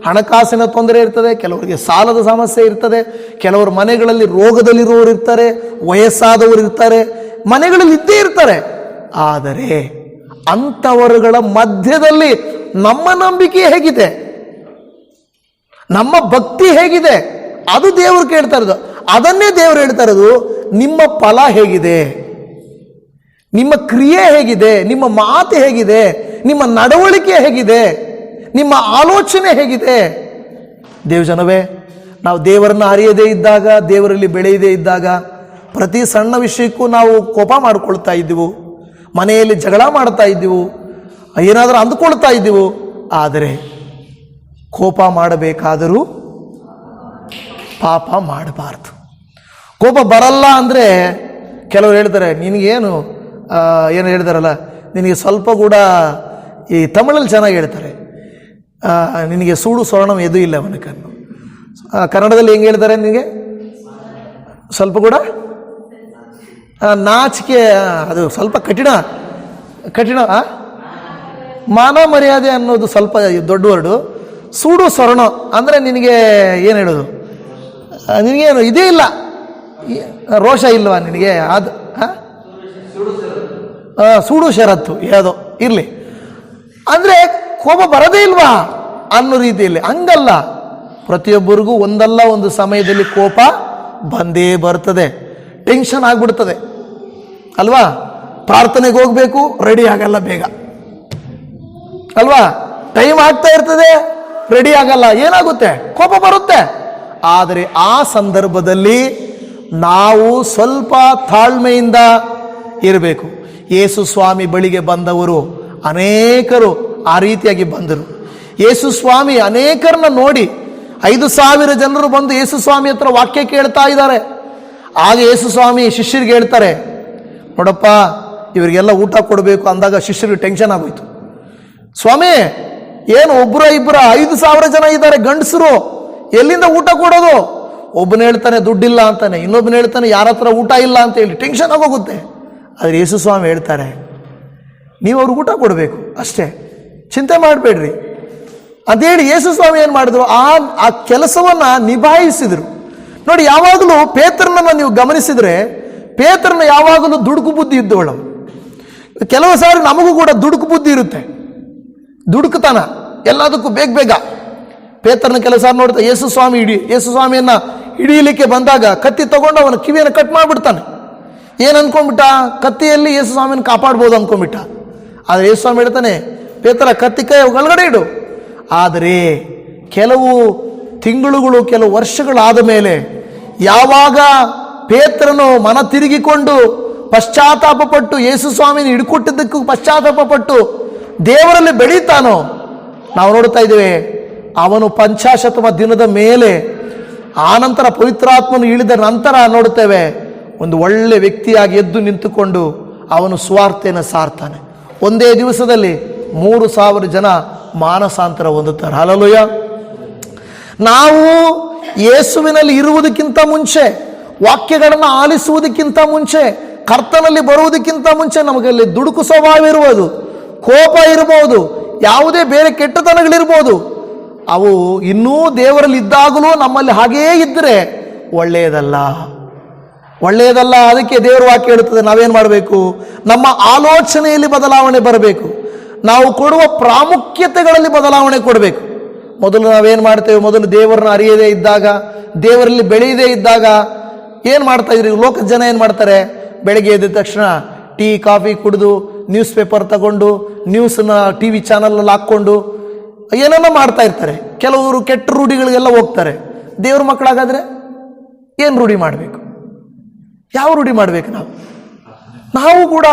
ಹಣಕಾಸಿನ ತೊಂದರೆ ಇರ್ತದೆ, ಕೆಲವರಿಗೆ ಸಾಲದ ಸಮಸ್ಯೆ ಇರ್ತದೆ, ಕೆಲವರು ಮನೆಗಳಲ್ಲಿ ರೋಗದಲ್ಲಿರುವವರು ಇರ್ತಾರೆ, ವಯಸ್ಸಾದವರು ಇರ್ತಾರೆ, ಮನೆಗಳಲ್ಲಿ ಇದ್ದೇ ಇರ್ತಾರೆ. ಆದರೆ ಅಂಥವರುಗಳ ಮಧ್ಯದಲ್ಲಿ ನಮ್ಮ ನಂಬಿಕೆ ಹೇಗಿದೆ, ನಮ್ಮ ಭಕ್ತಿ ಹೇಗಿದೆ, ಅದು ದೇವರು ಕೇಳ್ತಾ ಇರೋದು. ಅದನ್ನೇ ದೇವರು ಹೇಳ್ತಾ ಇರೋದು, ನಿಮ್ಮ ಫಲ ಹೇಗಿದೆ, ನಿಮ್ಮ ಕ್ರಿಯೆ ಹೇಗಿದೆ, ನಿಮ್ಮ ಮಾತು ಹೇಗಿದೆ, ನಿಮ್ಮ ನಡವಳಿಕೆ ಹೇಗಿದೆ, ನಿಮ್ಮ ಆಲೋಚನೆ ಹೇಗಿದೆ. ದೇವಜನವೇ, ನಾವು ದೇವರನ್ನು ಅರಿಯದೇ ಇದ್ದಾಗ, ದೇವರಲ್ಲಿ ಬೆಳೆಯದೇ ಇದ್ದಾಗ ಪ್ರತಿ ಸಣ್ಣ ವಿಷಯಕ್ಕೂ ನಾವು ಕೋಪ ಮಾಡಿಕೊಳ್ತಾ ಇದ್ದೆವು, ಮನೆಯಲ್ಲಿ ಜಗಳ ಮಾಡ್ತಾ ಇದ್ದೆವು, ಏನಾದರೂ ಅಂದುಕೊಳ್ತಾ ಇದ್ದೆವು. ಆದರೆ ಕೋಪ ಮಾಡಬೇಕಾದರೂ ಪಾಪ ಮಾಡಬಾರ್ದು. ಕೋಪ ಬರಲ್ಲ ಅಂದರೆ ಕೆಲವರು ಹೇಳ್ತಾರೆ, ನಿನಗೇನು ಏನು ಹೇಳ್ತಾರಲ್ಲ, ನಿನಗೆ ಸ್ವಲ್ಪ ಕೂಡ ಈ ತಮಿಳಲ್ಲಿ ಚೆನ್ನಾಗಿ ಹೇಳ್ತಾರೆ, ನಿನಗೆ ಸೂಡು ಸ್ವರ್ಣಂ ಎದು ಇಲ್ಲ ಅವನಕನ್ನು. ಕನ್ನಡದಲ್ಲಿ ಹೆಂಗೆ ಹೇಳ್ತಾರೆ, ನಿನಗೆ ಸ್ವಲ್ಪ ಕೂಡ ನಾಚಿಕೆ, ಅದು ಸ್ವಲ್ಪ ಕಠಿಣ ಮಾನ ಮರ್ಯಾದೆ ಅನ್ನೋದು ಸ್ವಲ್ಪ ದೊಡ್ಡ ವರ್ಡು. ಸೂಡು ಸ್ವರ್ಣ ಅಂದರೆ ನಿನಗೆ ಏನು ಹೇಳೋದು, ನಿನಗೇನು ಇದೇ ಇಲ್ಲ, ರೋಷ ಇಲ್ವಾ ನಿನಗೆ, ಅದು ಸೂಡು ಷರತ್ತು ಯಾವುದೋ ಇರಲಿ ಅಂದರೆ ಕೋಪ ಬರೋದೇ ಇಲ್ವಾ ಅನ್ನೋ ರೀತಿಯಲ್ಲಿ. ಹಂಗಲ್ಲ, ಪ್ರತಿಯೊಬ್ಬರಿಗೂ ಒಂದಲ್ಲ ಒಂದು ಸಮಯದಲ್ಲಿ ಕೋಪ ಬಂದೇ ಬರ್ತದೆ, ಟೆನ್ಷನ್ ಆಗ್ಬಿಡ್ತದೆ ಅಲ್ವಾ. ಪ್ರಾರ್ಥನೆಗೆ ಹೋಗ್ಬೇಕು, ರೆಡಿ ಆಗಲ್ಲ ಬೇಗ ಅಲ್ವಾ. ಟೈಮ್ ಆಗ್ತಾ ಇರ್ತದೆ, ರೆಡಿ ಆಗಲ್ಲ, ಏನಾಗುತ್ತೆ, ಕೋಪ ಬರುತ್ತೆ. ಆದರೆ ಆ ಸಂದರ್ಭದಲ್ಲಿ ನಾವು ಸ್ವಲ್ಪ ತಾಳ್ಮೆಯಿಂದ ಇರಬೇಕು. ಯೇಸು ಸ್ವಾಮಿ ಬಳಿಗೆ ಬಂದವರು ಅನೇಕರು ಆ ರೀತಿಯಾಗಿ ಬಂದರು. ಯೇಸು ಸ್ವಾಮಿ ಅನೇಕರನ್ನ ನೋಡಿ 5,000 ಜನರು ಬಂದು ಯೇಸು ಸ್ವಾಮಿ ಹತ್ರ ವಾಕ್ಯ ಕೇಳ್ತಾ ಇದ್ದಾರೆ. ಆಗ ಯೇಸು ಸ್ವಾಮಿ ಶಿಷ್ಯರಿಗೆ ಹೇಳ್ತಾರೆ, ನೋಡಪ್ಪ ಇವರಿಗೆಲ್ಲ ಊಟ ಕೊಡಬೇಕು ಅಂದಾಗ ಶಿಷ್ಯರಿಗೆ ಟೆನ್ಷನ್ ಆಗೋಯ್ತು. ಸ್ವಾಮಿ ಏನು ಒಬ್ಬರ ಇಬ್ಬರ 5,000 ಜನ ಇದ್ದಾರೆ ಗಂಡಸರು, ಎಲ್ಲಿಂದ ಊಟ ಕೊಡೋದು? ಒಬ್ಬನ ಹೇಳ್ತಾನೆ ದುಡ್ಡಿಲ್ಲ ಅಂತಾನೆ, ಇನ್ನೊಬ್ಬನ ಹೇಳ್ತಾನೆ ಯಾರ ಹತ್ರ ಊಟ ಇಲ್ಲ ಅಂತ ಹೇಳಿ ಟೆನ್ಷನ್ ಆಗೋಗುತ್ತೆ. ಆದರೆ ಯೇಸು ಸ್ವಾಮಿ ಹೇಳ್ತಾರೆ, ನೀವು ಅವ್ರಿಗೆ ಊಟ ಕೊಡಬೇಕು ಅಷ್ಟೇ, ಚಿಂತೆ ಮಾಡಬೇಡ್ರಿ ಅಂತೇಳಿ ಯೇಸು ಸ್ವಾಮಿ ಏನು ಮಾಡಿದ್ರು, ಆ ಕೆಲಸವನ್ನು ನಿಭಾಯಿಸಿದರು. ನೋಡಿ, ಯಾವಾಗಲೂ ಪೇತ್ರನನ್ನು ನೀವು ಗಮನಿಸಿದರೆ, ಪೇತ್ರನ ಯಾವಾಗಲೂ ದುಡುಕು ಬುದ್ಧಿ ಇದ್ದವಳು. ಕೆಲವು ಸಾರಿ ನಮಗೂ ಕೂಡ ದುಡುಕು ಬುದ್ಧಿ ಇರುತ್ತೆ, ದುಡುಕುತನ, ಎಲ್ಲದಕ್ಕೂ ಬೇಗ ಬೇಗ. ಪೇತ್ರನ ಕೆಲಸ ನೋಡ್ತಾ ಯೇಸು ಸ್ವಾಮಿಯನ್ನ ಹಿಡಿಯಲಿಕ್ಕೆ ಬಂದಾಗ ಕತ್ತಿ ತಗೊಂಡು ಅವನ ಕಿವಿಯನ್ನು ಕಟ್ ಮಾಡಿಬಿಡ್ತಾನೆ. ಏನು ಅನ್ಕೊಂಡ್ಬಿಟ್ಟ, ಕತ್ತಿಯಲ್ಲಿ ಯೇಸು ಸ್ವಾಮಿನ ಕಾಪಾಡ್ಬೋದು ಅನ್ಕೊಂಡ್ಬಿಟ್ಟ. ಆದರೆ ಯೇಸು ಸ್ವಾಮಿ ಹೇಳ್ತಾನೆ, ಪೇತ್ರ ಕತ್ತಿ ಕೈ ಒಳಗಡೆ ಇಡು. ಆದರೆ ಕೆಲವು ತಿಂಗಳುಗಳು, ಕೆಲವು ವರ್ಷಗಳಾದ ಮೇಲೆ ಯಾವಾಗ ಪೇತ್ರನು ಮನ ತಿರುಗಿಕೊಂಡು ಪಶ್ಚಾತ್ತಾಪ ಪಟ್ಟು ಯೇಸು ಸ್ವಾಮಿನ ಹಿಡ್ಕೊಟ್ಟಿದ್ದಕ್ಕೂ ಪಶ್ಚಾತ್ತಾಪ ಪಟ್ಟು ದೇವರಲ್ಲಿ ಬೆಳೀತಾನೋ, ನಾವು ನೋಡ್ತಾ ಇದ್ದೇವೆ. ಅವನು 50 ದಿನದ ಮೇಲೆ, ಆನಂತರ ಪವಿತ್ರಾತ್ಮನು ಇಳಿದ ನಂತರ ನೋಡುತ್ತೇವೆ, ಒಂದು ಒಳ್ಳೆ ವ್ಯಕ್ತಿಯಾಗಿ ಎದ್ದು ನಿಂತುಕೊಂಡು ಅವನು ಸುವಾರ್ತೆಯನ್ನು ಸಾರ್ತಾನೆ. ಒಂದೇ ದಿವಸದಲ್ಲಿ 3,000 ಜನ ಮಾನಸಾಂತರ ಹೊಂದುತ್ತಾರೆ. ಹಲ್ಲೆಲೂಯಾ. ನಾವು ಯೇಸುವಿನಲ್ಲಿ ಇರುವುದಕ್ಕಿಂತ ಮುಂಚೆ, ವಾಕ್ಯಗಳನ್ನು ಆಲಿಸುವುದಕ್ಕಿಂತ ಮುಂಚೆ, ಕರ್ತನಲ್ಲಿ ಬರುವುದಕ್ಕಿಂತ ಮುಂಚೆ ನಮಗಲ್ಲಿ ದುಡುಕು ಸ್ವಭಾವ ಇರುವುದು, ಕೋಪ ಇರಬಹುದು, ಯಾವುದೇ ಬೇರೆ ಕೆಟ್ಟತನಗಳಿರ್ಬೋದು. ಅವು ಇನ್ನೂ ದೇವರಲ್ಲಿ ಇದ್ದಾಗಲೂ ನಮ್ಮಲ್ಲಿ ಹಾಗೇ ಇದ್ದರೆ ಒಳ್ಳೆಯದಲ್ಲ. ಅದಕ್ಕೆ ದೇವರ ವಾಕ್ಯ ಹೇಳುತ್ತದೆ, ನಾವೇನು ಮಾಡಬೇಕು, ನಮ್ಮ ಆಲೋಚನೆಯಲ್ಲಿ ಬದಲಾವಣೆ ಬರಬೇಕು, ನಾವು ಕೊಡುವ ಪ್ರಾಮುಖ್ಯತೆಗಳಲ್ಲಿ ಬದಲಾವಣೆ ಕೊಡಬೇಕು. ಮೊದಲು ನಾವೇನು ಮಾಡ್ತೇವೆ, ಮೊದಲು ದೇವರನ್ನ ಅರಿಯದೇ ಇದ್ದಾಗ, ದೇವರಲ್ಲಿ ಬೆಳೆಯದೇ ಇದ್ದಾಗ ಏನು ಮಾಡ್ತಾ ಇದ್ರಿ, ಲೋಕದ ಜನ ಏನು ಮಾಡ್ತಾರೆ, ಬೆಳಗ್ಗೆ ಎದ್ದ ತಕ್ಷಣ ಟೀ ಕಾಫಿ ಕುಡಿದು, ನ್ಯೂಸ್ ಪೇಪರ್ ತಗೊಂಡು, ನ್ಯೂಸ್ನ TV ಚಾನಲಲ್ಲಿ ಹಾಕ್ಕೊಂಡು ಏನನ್ನ ಮಾಡ್ತಾ ಇರ್ತಾರೆ. ಕೆಲವರು ಕೆಟ್ಟ ರೂಢಿಗಳಿಗೆಲ್ಲ ಹೋಗ್ತಾರೆ. ದೇವ್ರ ಮಕ್ಕಳಾಗಾದ್ರೆ ಏನು ರೂಢಿ ಮಾಡಬೇಕು, ಯಾವ ರೂಢಿ ಮಾಡಬೇಕು? ನಾವು ಕೂಡ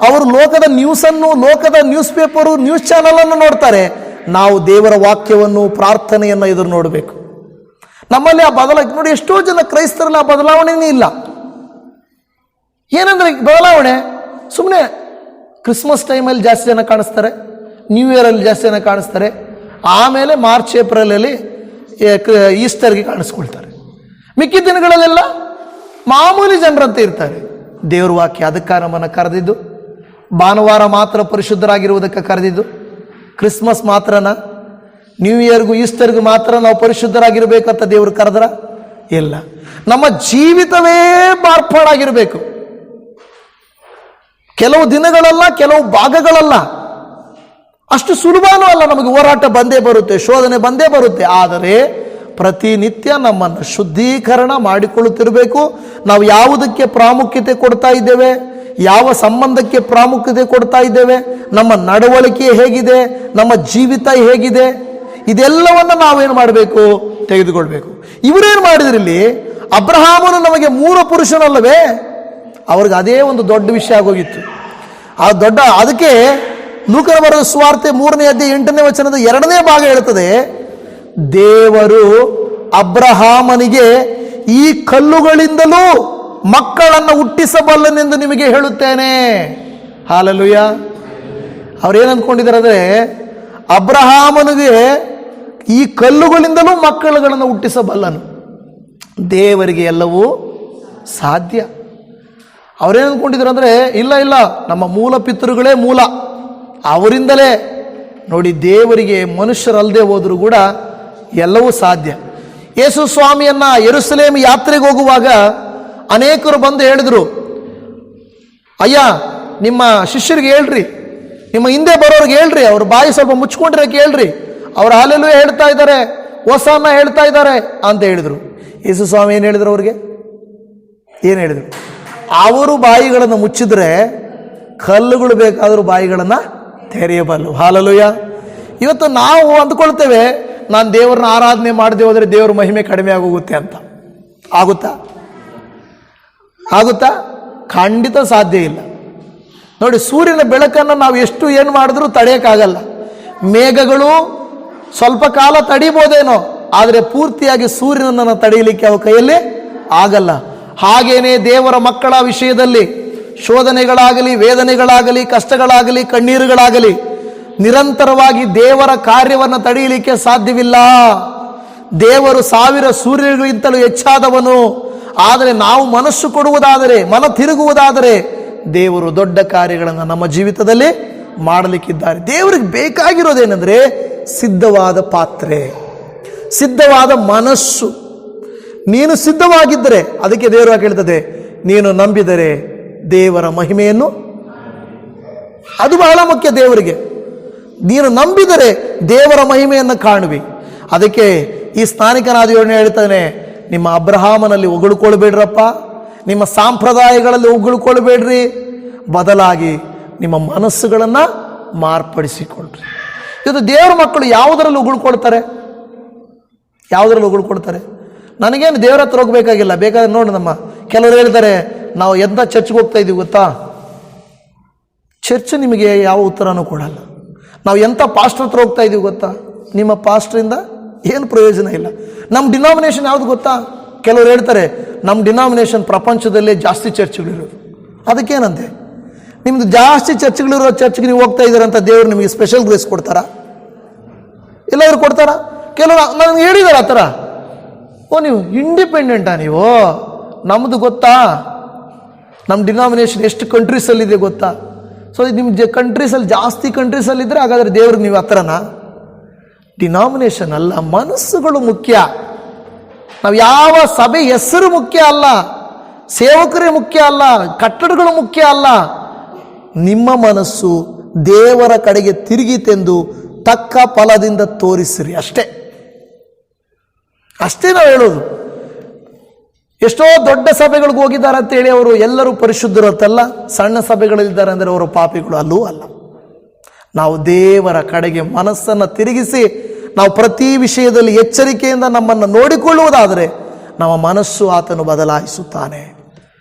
ಅವರು ಲೋಕದ ನ್ಯೂಸನ್ನು, ಲೋಕದ ನ್ಯೂಸ್ ಪೇಪರು, ನ್ಯೂಸ್ ಚಾನಲ್ ಅನ್ನು ನೋಡ್ತಾರೆ. ನಾವು ದೇವರ ವಾಕ್ಯವನ್ನು, ಪ್ರಾರ್ಥನೆಯನ್ನು ಎದುರು ನೋಡಬೇಕು. ನಮ್ಮಲ್ಲಿ ಆ ನೋಡಿ, ಎಷ್ಟೋ ಜನ ಕ್ರೈಸ್ತರಲ್ಲಿ ಆ ಬದಲಾವಣೆನೇ ಇಲ್ಲ. ಏನಂದ್ರೆ ಬದಲಾವಣೆ, ಸುಮ್ಮನೆ ಕ್ರಿಸ್ಮಸ್ ಟೈಮಲ್ಲಿ ಜಾಸ್ತಿ ಜನ ಕಾಣಿಸ್ತಾರೆ, ನ್ಯೂ ಇಯರಲ್ಲಿ ಜಾಸ್ತಿ ಜನ ಕಾಣಿಸ್ತಾರೆ, ಆಮೇಲೆ ಮಾರ್ಚ್ ಏಪ್ರಿಲಲ್ಲಿ ಈಸ್ಟರ್ಗೆ ಕಾಣಿಸ್ಕೊಳ್ತಾರೆ. ಮಿಕ್ಕಿದ ದಿನಗಳಲ್ಲೆಲ್ಲ ಮಾಮೂಲಿ ಜನರಂತೆ ಇರ್ತಾರೆ. ದೇವ್ರ ವಾಕ್ಯ ಅದಕ್ಕೆ ನಮ್ಮನ್ನು ಕರೆದಿದ್ದು, ಭಾನುವಾರ ಮಾತ್ರ ಪರಿಶುದ್ಧರಾಗಿರುವುದಕ್ಕೆ ಕರೆದಿದ್ದು, ಕ್ರಿಸ್ಮಸ್ ಮಾತ್ರನ, ನ್ಯೂ ಇಯರ್ಗೂ ಈಸ್ಟರ್ಗೂ ಮಾತ್ರ ನಾವು ಪರಿಶುದ್ಧರಾಗಿರ್ಬೇಕಂತ ದೇವರು ಕರೆದ್ರ? ಇಲ್ಲ. ನಮ್ಮ ಜೀವಿತವೇ ಮಾರ್ಪಾಡಾಗಿರಬೇಕು. ಕೆಲವು ದಿನಗಳಲ್ಲ, ಕೆಲವು ಭಾಗಗಳಲ್ಲ, ಅಷ್ಟು ಸುಲಭನೂ ಅಲ್ಲ. ನಮಗೆ ಹೋರಾಟ ಬಂದೇ ಬರುತ್ತೆ, ಶೋಧನೆ ಬಂದೇ ಬರುತ್ತೆ. ಆದರೆ ಪ್ರತಿನಿತ್ಯ ನಮ್ಮನ್ನು ಶುದ್ಧೀಕರಣ ಮಾಡಿಕೊಳ್ಳುತ್ತಿರಬೇಕು. ನಾವು ಯಾವುದಕ್ಕೆ ಪ್ರಾಮುಖ್ಯತೆ ಕೊಡ್ತಾ ಇದ್ದೇವೆ, ಯಾವ ಸಂಬಂಧಕ್ಕೆ ಪ್ರಾಮುಖ್ಯತೆ ಕೊಡ್ತಾ ಇದ್ದೇವೆ, ನಮ್ಮ ನಡವಳಿಕೆ ಹೇಗಿದೆ, ನಮ್ಮ ಜೀವಿತ ಹೇಗಿದೆ, ಇದೆಲ್ಲವನ್ನು ನಾವೇನು ಮಾಡಬೇಕು, ತೆಗೆದುಕೊಳ್ಬೇಕು. ಇವರೇನು ಮಾಡಿದ್ರಲ್ಲಿ, ಅಬ್ರಹಾಮನು ನಮಗೆ ಮೂಲ ಪುರುಷನಲ್ಲವೇ, ಅವ್ರಿಗೆ ಅದೇ ಒಂದು ದೊಡ್ಡ ವಿಷಯ ಆಗೋಗಿತ್ತು. ಅದಕ್ಕೆ ಲೂಕನ ಬರೆದ ಸುವಾರ್ತೆ 3ನೇ ಅಧ್ಯಾಯ 8ನೇ ವಚನದ 2ನೇ ಭಾಗ ಹೇಳ್ತದೆ, ದೇವರು ಅಬ್ರಹಾಮನಿಗೆ ಈ ಕಲ್ಲುಗಳಿಂದಲೂ ಮಕ್ಕಳನ್ನು ಹುಟ್ಟಿಸಬಲ್ಲನೆಂದು ನಿಮಗೆ ಹೇಳುತ್ತೇನೆ. ಹಾಲೆಲೂಯಾ. ಅವ್ರೇನು ಅಂದ್ಕೊಂಡಿದ್ದಾರೆ ಅಂದರೆ, ಅಬ್ರಹಾಮನಿಗೆ ಈ ಕಲ್ಲುಗಳಿಂದಲೂ ಮಕ್ಕಳುಗಳನ್ನು ಹುಟ್ಟಿಸಬಲ್ಲನು. ದೇವರಿಗೆ ಎಲ್ಲವೂ ಸಾಧ್ಯ. ಅವರೇನು ಅಂದ್ಕೊಂಡಿದ್ರು ಅಂದರೆ, ಇಲ್ಲ ಇಲ್ಲ, ನಮ್ಮ ಮೂಲ ಪಿತೃಗಳೇ ಮೂಲ, ಅವರಿಂದಲೇ. ನೋಡಿ, ದೇವರಿಗೆ ಮನುಷ್ಯರಲ್ಲದೆ ಹೋದರೂ ಕೂಡ ಎಲ್ಲವೂ ಸಾಧ್ಯ. ಯೇಸು ಸ್ವಾಮಿಯನ್ನ ಯೆರೂಸಲೇಮ್ ಯಾತ್ರೆಗೆ ಹೋಗುವಾಗ ಅನೇಕರು ಬಂದು ಹೇಳಿದರು, ಅಯ್ಯ ನಿಮ್ಮ ಶಿಷ್ಯರಿಗೆ ಹೇಳ್ರಿ, ನಿಮ್ಮ ಹಿಂದೆ ಬರೋರಿಗೆ ಹೇಳ್ರಿ, ಅವ್ರ ಬಾಯಿ ಸ್ವಲ್ಪ ಮುಚ್ಕೊಂಡ್ರೆ ಕೇಳ್ರಿ, ಅವ್ರ ಹಾಲೆಲ್ಲೂ ಹೇಳ್ತಾ ಇದ್ದಾರೆ, ಹೊಸನ್ನ ಹೇಳ್ತಾ ಇದ್ದಾರೆ ಅಂತ ಹೇಳಿದರು. ಯೇಸು ಸ್ವಾಮಿ ಏನು ಹೇಳಿದ್ರು ಅವ್ರಿಗೆ? ಏನು ಹೇಳಿದರು? ಅವರು ಬಾಯಿಗಳನ್ನು ಮುಚ್ಚಿದ್ರೆ ಕಲ್ಲುಗಳು ಬೇಕಾದರೂ ಬಾಯಿಗಳನ್ನು ತೆರೆಯಬಲ್ಲು. ಹಾಲೆಲೂಯ. ಇವತ್ತು ನಾವು ಅಂದ್ಕೊಳ್ತೇವೆ, ನಾನು ದೇವರನ್ನ ಆರಾಧನೆ ಮಾಡದೆ ಹೋದರೆ ದೇವರ ಮಹಿಮೆ ಕಡಿಮೆ ಆಗೋಗುತ್ತೆ ಅಂತ. ಆಗುತ್ತಾ? ಆಗುತ್ತಾ? ಖಂಡಿತ ಸಾಧ್ಯ ಇಲ್ಲ. ನೋಡಿ, ಸೂರ್ಯನ ಬೆಳಕನ್ನು ನಾವು ಎಷ್ಟು ಏನು ಮಾಡಿದ್ರೂ ತಡೆಯೋಕ್ಕಾಗಲ್ಲ. ಮೇಘಗಳು ಸ್ವಲ್ಪ ಕಾಲ ತಡಿಬೋದೇನೋ, ಆದರೆ ಪೂರ್ತಿಯಾಗಿ ಸೂರ್ಯನನ್ನು ತಡೆಯಲಿಕ್ಕೆ ಅವ ಕೈಯಲ್ಲಿ ಆಗಲ್ಲ. ಹಾಗೇನೆ ದೇವರ ಮಕ್ಕಳ ವಿಷಯದಲ್ಲಿ ಶೋಧನೆಗಳಾಗಲಿ, ವೇದನೆಗಳಾಗಲಿ, ಕಷ್ಟಗಳಾಗಲಿ, ಕಣ್ಣೀರುಗಳಾಗಲಿ, ನಿರಂತರವಾಗಿ ದೇವರ ಕಾರ್ಯವನ್ನು ತಡೆಯಲಿಕ್ಕೆ ಸಾಧ್ಯವಿಲ್ಲ. ದೇವರು 1000 ಸೂರ್ಯಗಳಿಗಿಂತಲೂ ಹೆಚ್ಚಾದವನು. ಆದರೆ ನಾವು ಮನಸ್ಸು ಕೊಡುವುದಾದರೆ, ಮನ ತಿರುಗುವುದಾದರೆ, ದೇವರು ದೊಡ್ಡ ಕಾರ್ಯಗಳನ್ನು ನಮ್ಮ ಜೀವಿತದಲ್ಲಿ ಮಾಡಲಿಕ್ಕಿದ್ದಾರೆ. ದೇವರಿಗೆ ಬೇಕಾಗಿರೋದೇನೆಂದರೆ ಸಿದ್ಧವಾದ ಪಾತ್ರೆ, ಸಿದ್ಧವಾದ ಮನಸ್ಸು. ನೀನು ಸಿದ್ಧವಾಗಿದ್ದರೆ, ಅದಕ್ಕೆ ದೇವರು ಹೇಳ್ತದೆ, ನೀನು ನಂಬಿದರೆ ದೇವರ ಮಹಿಮೆಯನ್ನು, ಅದು ಬಹಳ ಮುಖ್ಯ ದೇವರಿಗೆ. ನೀನು ನಂಬಿದರೆ ದೇವರ ಮಹಿಮೆಯನ್ನು ಕಾಣುವಿ. ಅದಕ್ಕೆ ಈ ಸ್ಥಾನಿಕನಾದ ಯೋಜನೆ ಹೇಳ್ತಾನೆ, ನಿಮ್ಮ ಅಬ್ರಹಾಮನಲ್ಲಿ ಹೊಗಳ್ಕೊಳ್ಬೇಡ್ರಪ್ಪ, ನಿಮ್ಮ ಸಂಪ್ರದಾಯಗಳಲ್ಲಿ ಹೊಗಳ್ಕೊಳ್ಬೇಡ್ರಿ, ಬದಲಾಗಿ ನಿಮ್ಮ ಮನಸ್ಸುಗಳನ್ನು ಮಾರ್ಪಡಿಸಿಕೊಳ್ಳ್ರಿ. ಇದು ದೇವರ ಮಕ್ಕಳು ಯಾವುದರಲ್ಲಿ ಹೊಗಳ್ಕೊಳ್ತಾರೆ? ಯಾವುದರಲ್ಲಿ ಹೊಗಳ್ಕೊಳ್ತಾರೆ? ನನಗೇನು ದೇವರ ಹತ್ರ ಹೋಗ್ಬೇಕಾಗಿಲ್ಲ, ಬೇಕಾದ್ರೆ ನೋಡಿ, ನಮ್ಮ ಕೆಲವರು ಹೇಳ್ತಾರೆ, ನಾವು ಎಂಥ ಚರ್ಚ್ಗೆ ಹೋಗ್ತಾ ಇದ್ದೀವಿ ಗೊತ್ತಾ? ಚರ್ಚ್ ನಿಮಗೆ ಯಾವ ಉತ್ತರನೂ ಕೊಡಲ್ಲ. ನಾವು ಎಂಥ ಪಾಸ್ಟರ್ ಹತ್ರ ಹೋಗ್ತಾ ಇದ್ದೀವಿ ಗೊತ್ತಾ? ನಿಮ್ಮ ಪಾಸ್ಟ್ರಿಂದ ಏನು ಪ್ರಯೋಜನ ಇಲ್ಲ. ನಮ್ಮ ಡಿನಾಮಿನೇಷನ್ ಯಾವುದು ಗೊತ್ತಾ? ಕೆಲವರು ಹೇಳ್ತಾರೆ, ನಮ್ಮ ಡಿನಾಮಿನೇಷನ್ ಪ್ರಪಂಚದಲ್ಲೇ ಜಾಸ್ತಿ ಚರ್ಚ್ಗಳಿರೋದು. ಅದಕ್ಕೇನಂತೆ? ನಿಮ್ದು ಜಾಸ್ತಿ ಚರ್ಚ್ಗಳಿರೋ ಚರ್ಚ್ಗೆ ನೀವು ಹೋಗ್ತಾ ಇದ್ದೀರಂತ ದೇವರು ನಿಮಗೆ ಸ್ಪೆಷಲ್ ಗ್ರೇಸ್ ಕೊಡ್ತಾರಾ? ಎಲ್ಲಾದರೂ ಕೊಡ್ತಾರಾ? ಕೆಲವರು ನನಗೆ ಹೇಳಿದಾರೆ ಆ ಥರ, ಓ ನೀವು ಇಂಡಿಪೆಂಡೆಂಟಾ ನೀವು? ನಮ್ಮದು ಗೊತ್ತಾ, ನಮ್ಮ ಡಿನಾಮಿನೇಷನ್ ಎಷ್ಟು ಕಂಟ್ರೀಸಲ್ಲಿದೆ ಗೊತ್ತಾ? ಸೊ ನಿಮ್ಮ ಕಂಟ್ರೀಸಲ್ಲಿ ಜಾಸ್ತಿ ಕಂಟ್ರೀಸಲ್ಲಿದ್ದರೆ ಹಾಗಾದರೆ ದೇವ್ರಿಗೆ ನೀವು ಹತ್ರನಾ? ಡಿನಾಮಿನೇಷನ್ ಅಲ್ಲ, ಮನಸ್ಸುಗಳು ಮುಖ್ಯ. ನಾವು ಯಾವ ಸಭೆ ಹೆಸರು ಮುಖ್ಯ ಅಲ್ಲ, ಸೇವಕರೇ ಮುಖ್ಯ ಅಲ್ಲ, ಕಟ್ಟಡಗಳು ಮುಖ್ಯ ಅಲ್ಲ. ನಿಮ್ಮ ಮನಸ್ಸು ದೇವರ ಕಡೆಗೆ ತಿರುಗಿತೆಂದು ತಕ್ಕ ಫಲದಿಂದ ತೋರಿಸಿರಿ, ಅಷ್ಟೇ. ಅಷ್ಟೇ ನಾವು ಹೇಳೋದು. ಎಷ್ಟೋ ದೊಡ್ಡ ಸಭೆಗಳಿಗೆ ಹೋಗಿದ್ದಾರೆ ಅಂತೇಳಿ ಅವರು ಎಲ್ಲರೂ ಪರಿಶುದ್ಧರು ಅಂತಲ್ಲ. ಸಣ್ಣ ಸಭೆಗಳಲ್ಲಿದ್ದಾರೆ ಅಂದರೆ ಅವರು ಪಾಪಿಗಳು ಅಲ್ಲೂ ಅಲ್ಲ. ನಾವು ದೇವರ ಕಡೆಗೆ ಮನಸ್ಸನ್ನು ತಿರುಗಿಸಿ ನಾವು ಪ್ರತಿ ವಿಷಯದಲ್ಲಿ ಎಚ್ಚರಿಕೆಯಿಂದ ನಮ್ಮನ್ನು ನೋಡಿಕೊಳ್ಳುವುದಾದರೆ ನಮ್ಮ ಮನಸ್ಸು ಆತನು ಬದಲಾಯಿಸುತ್ತಾನೆ.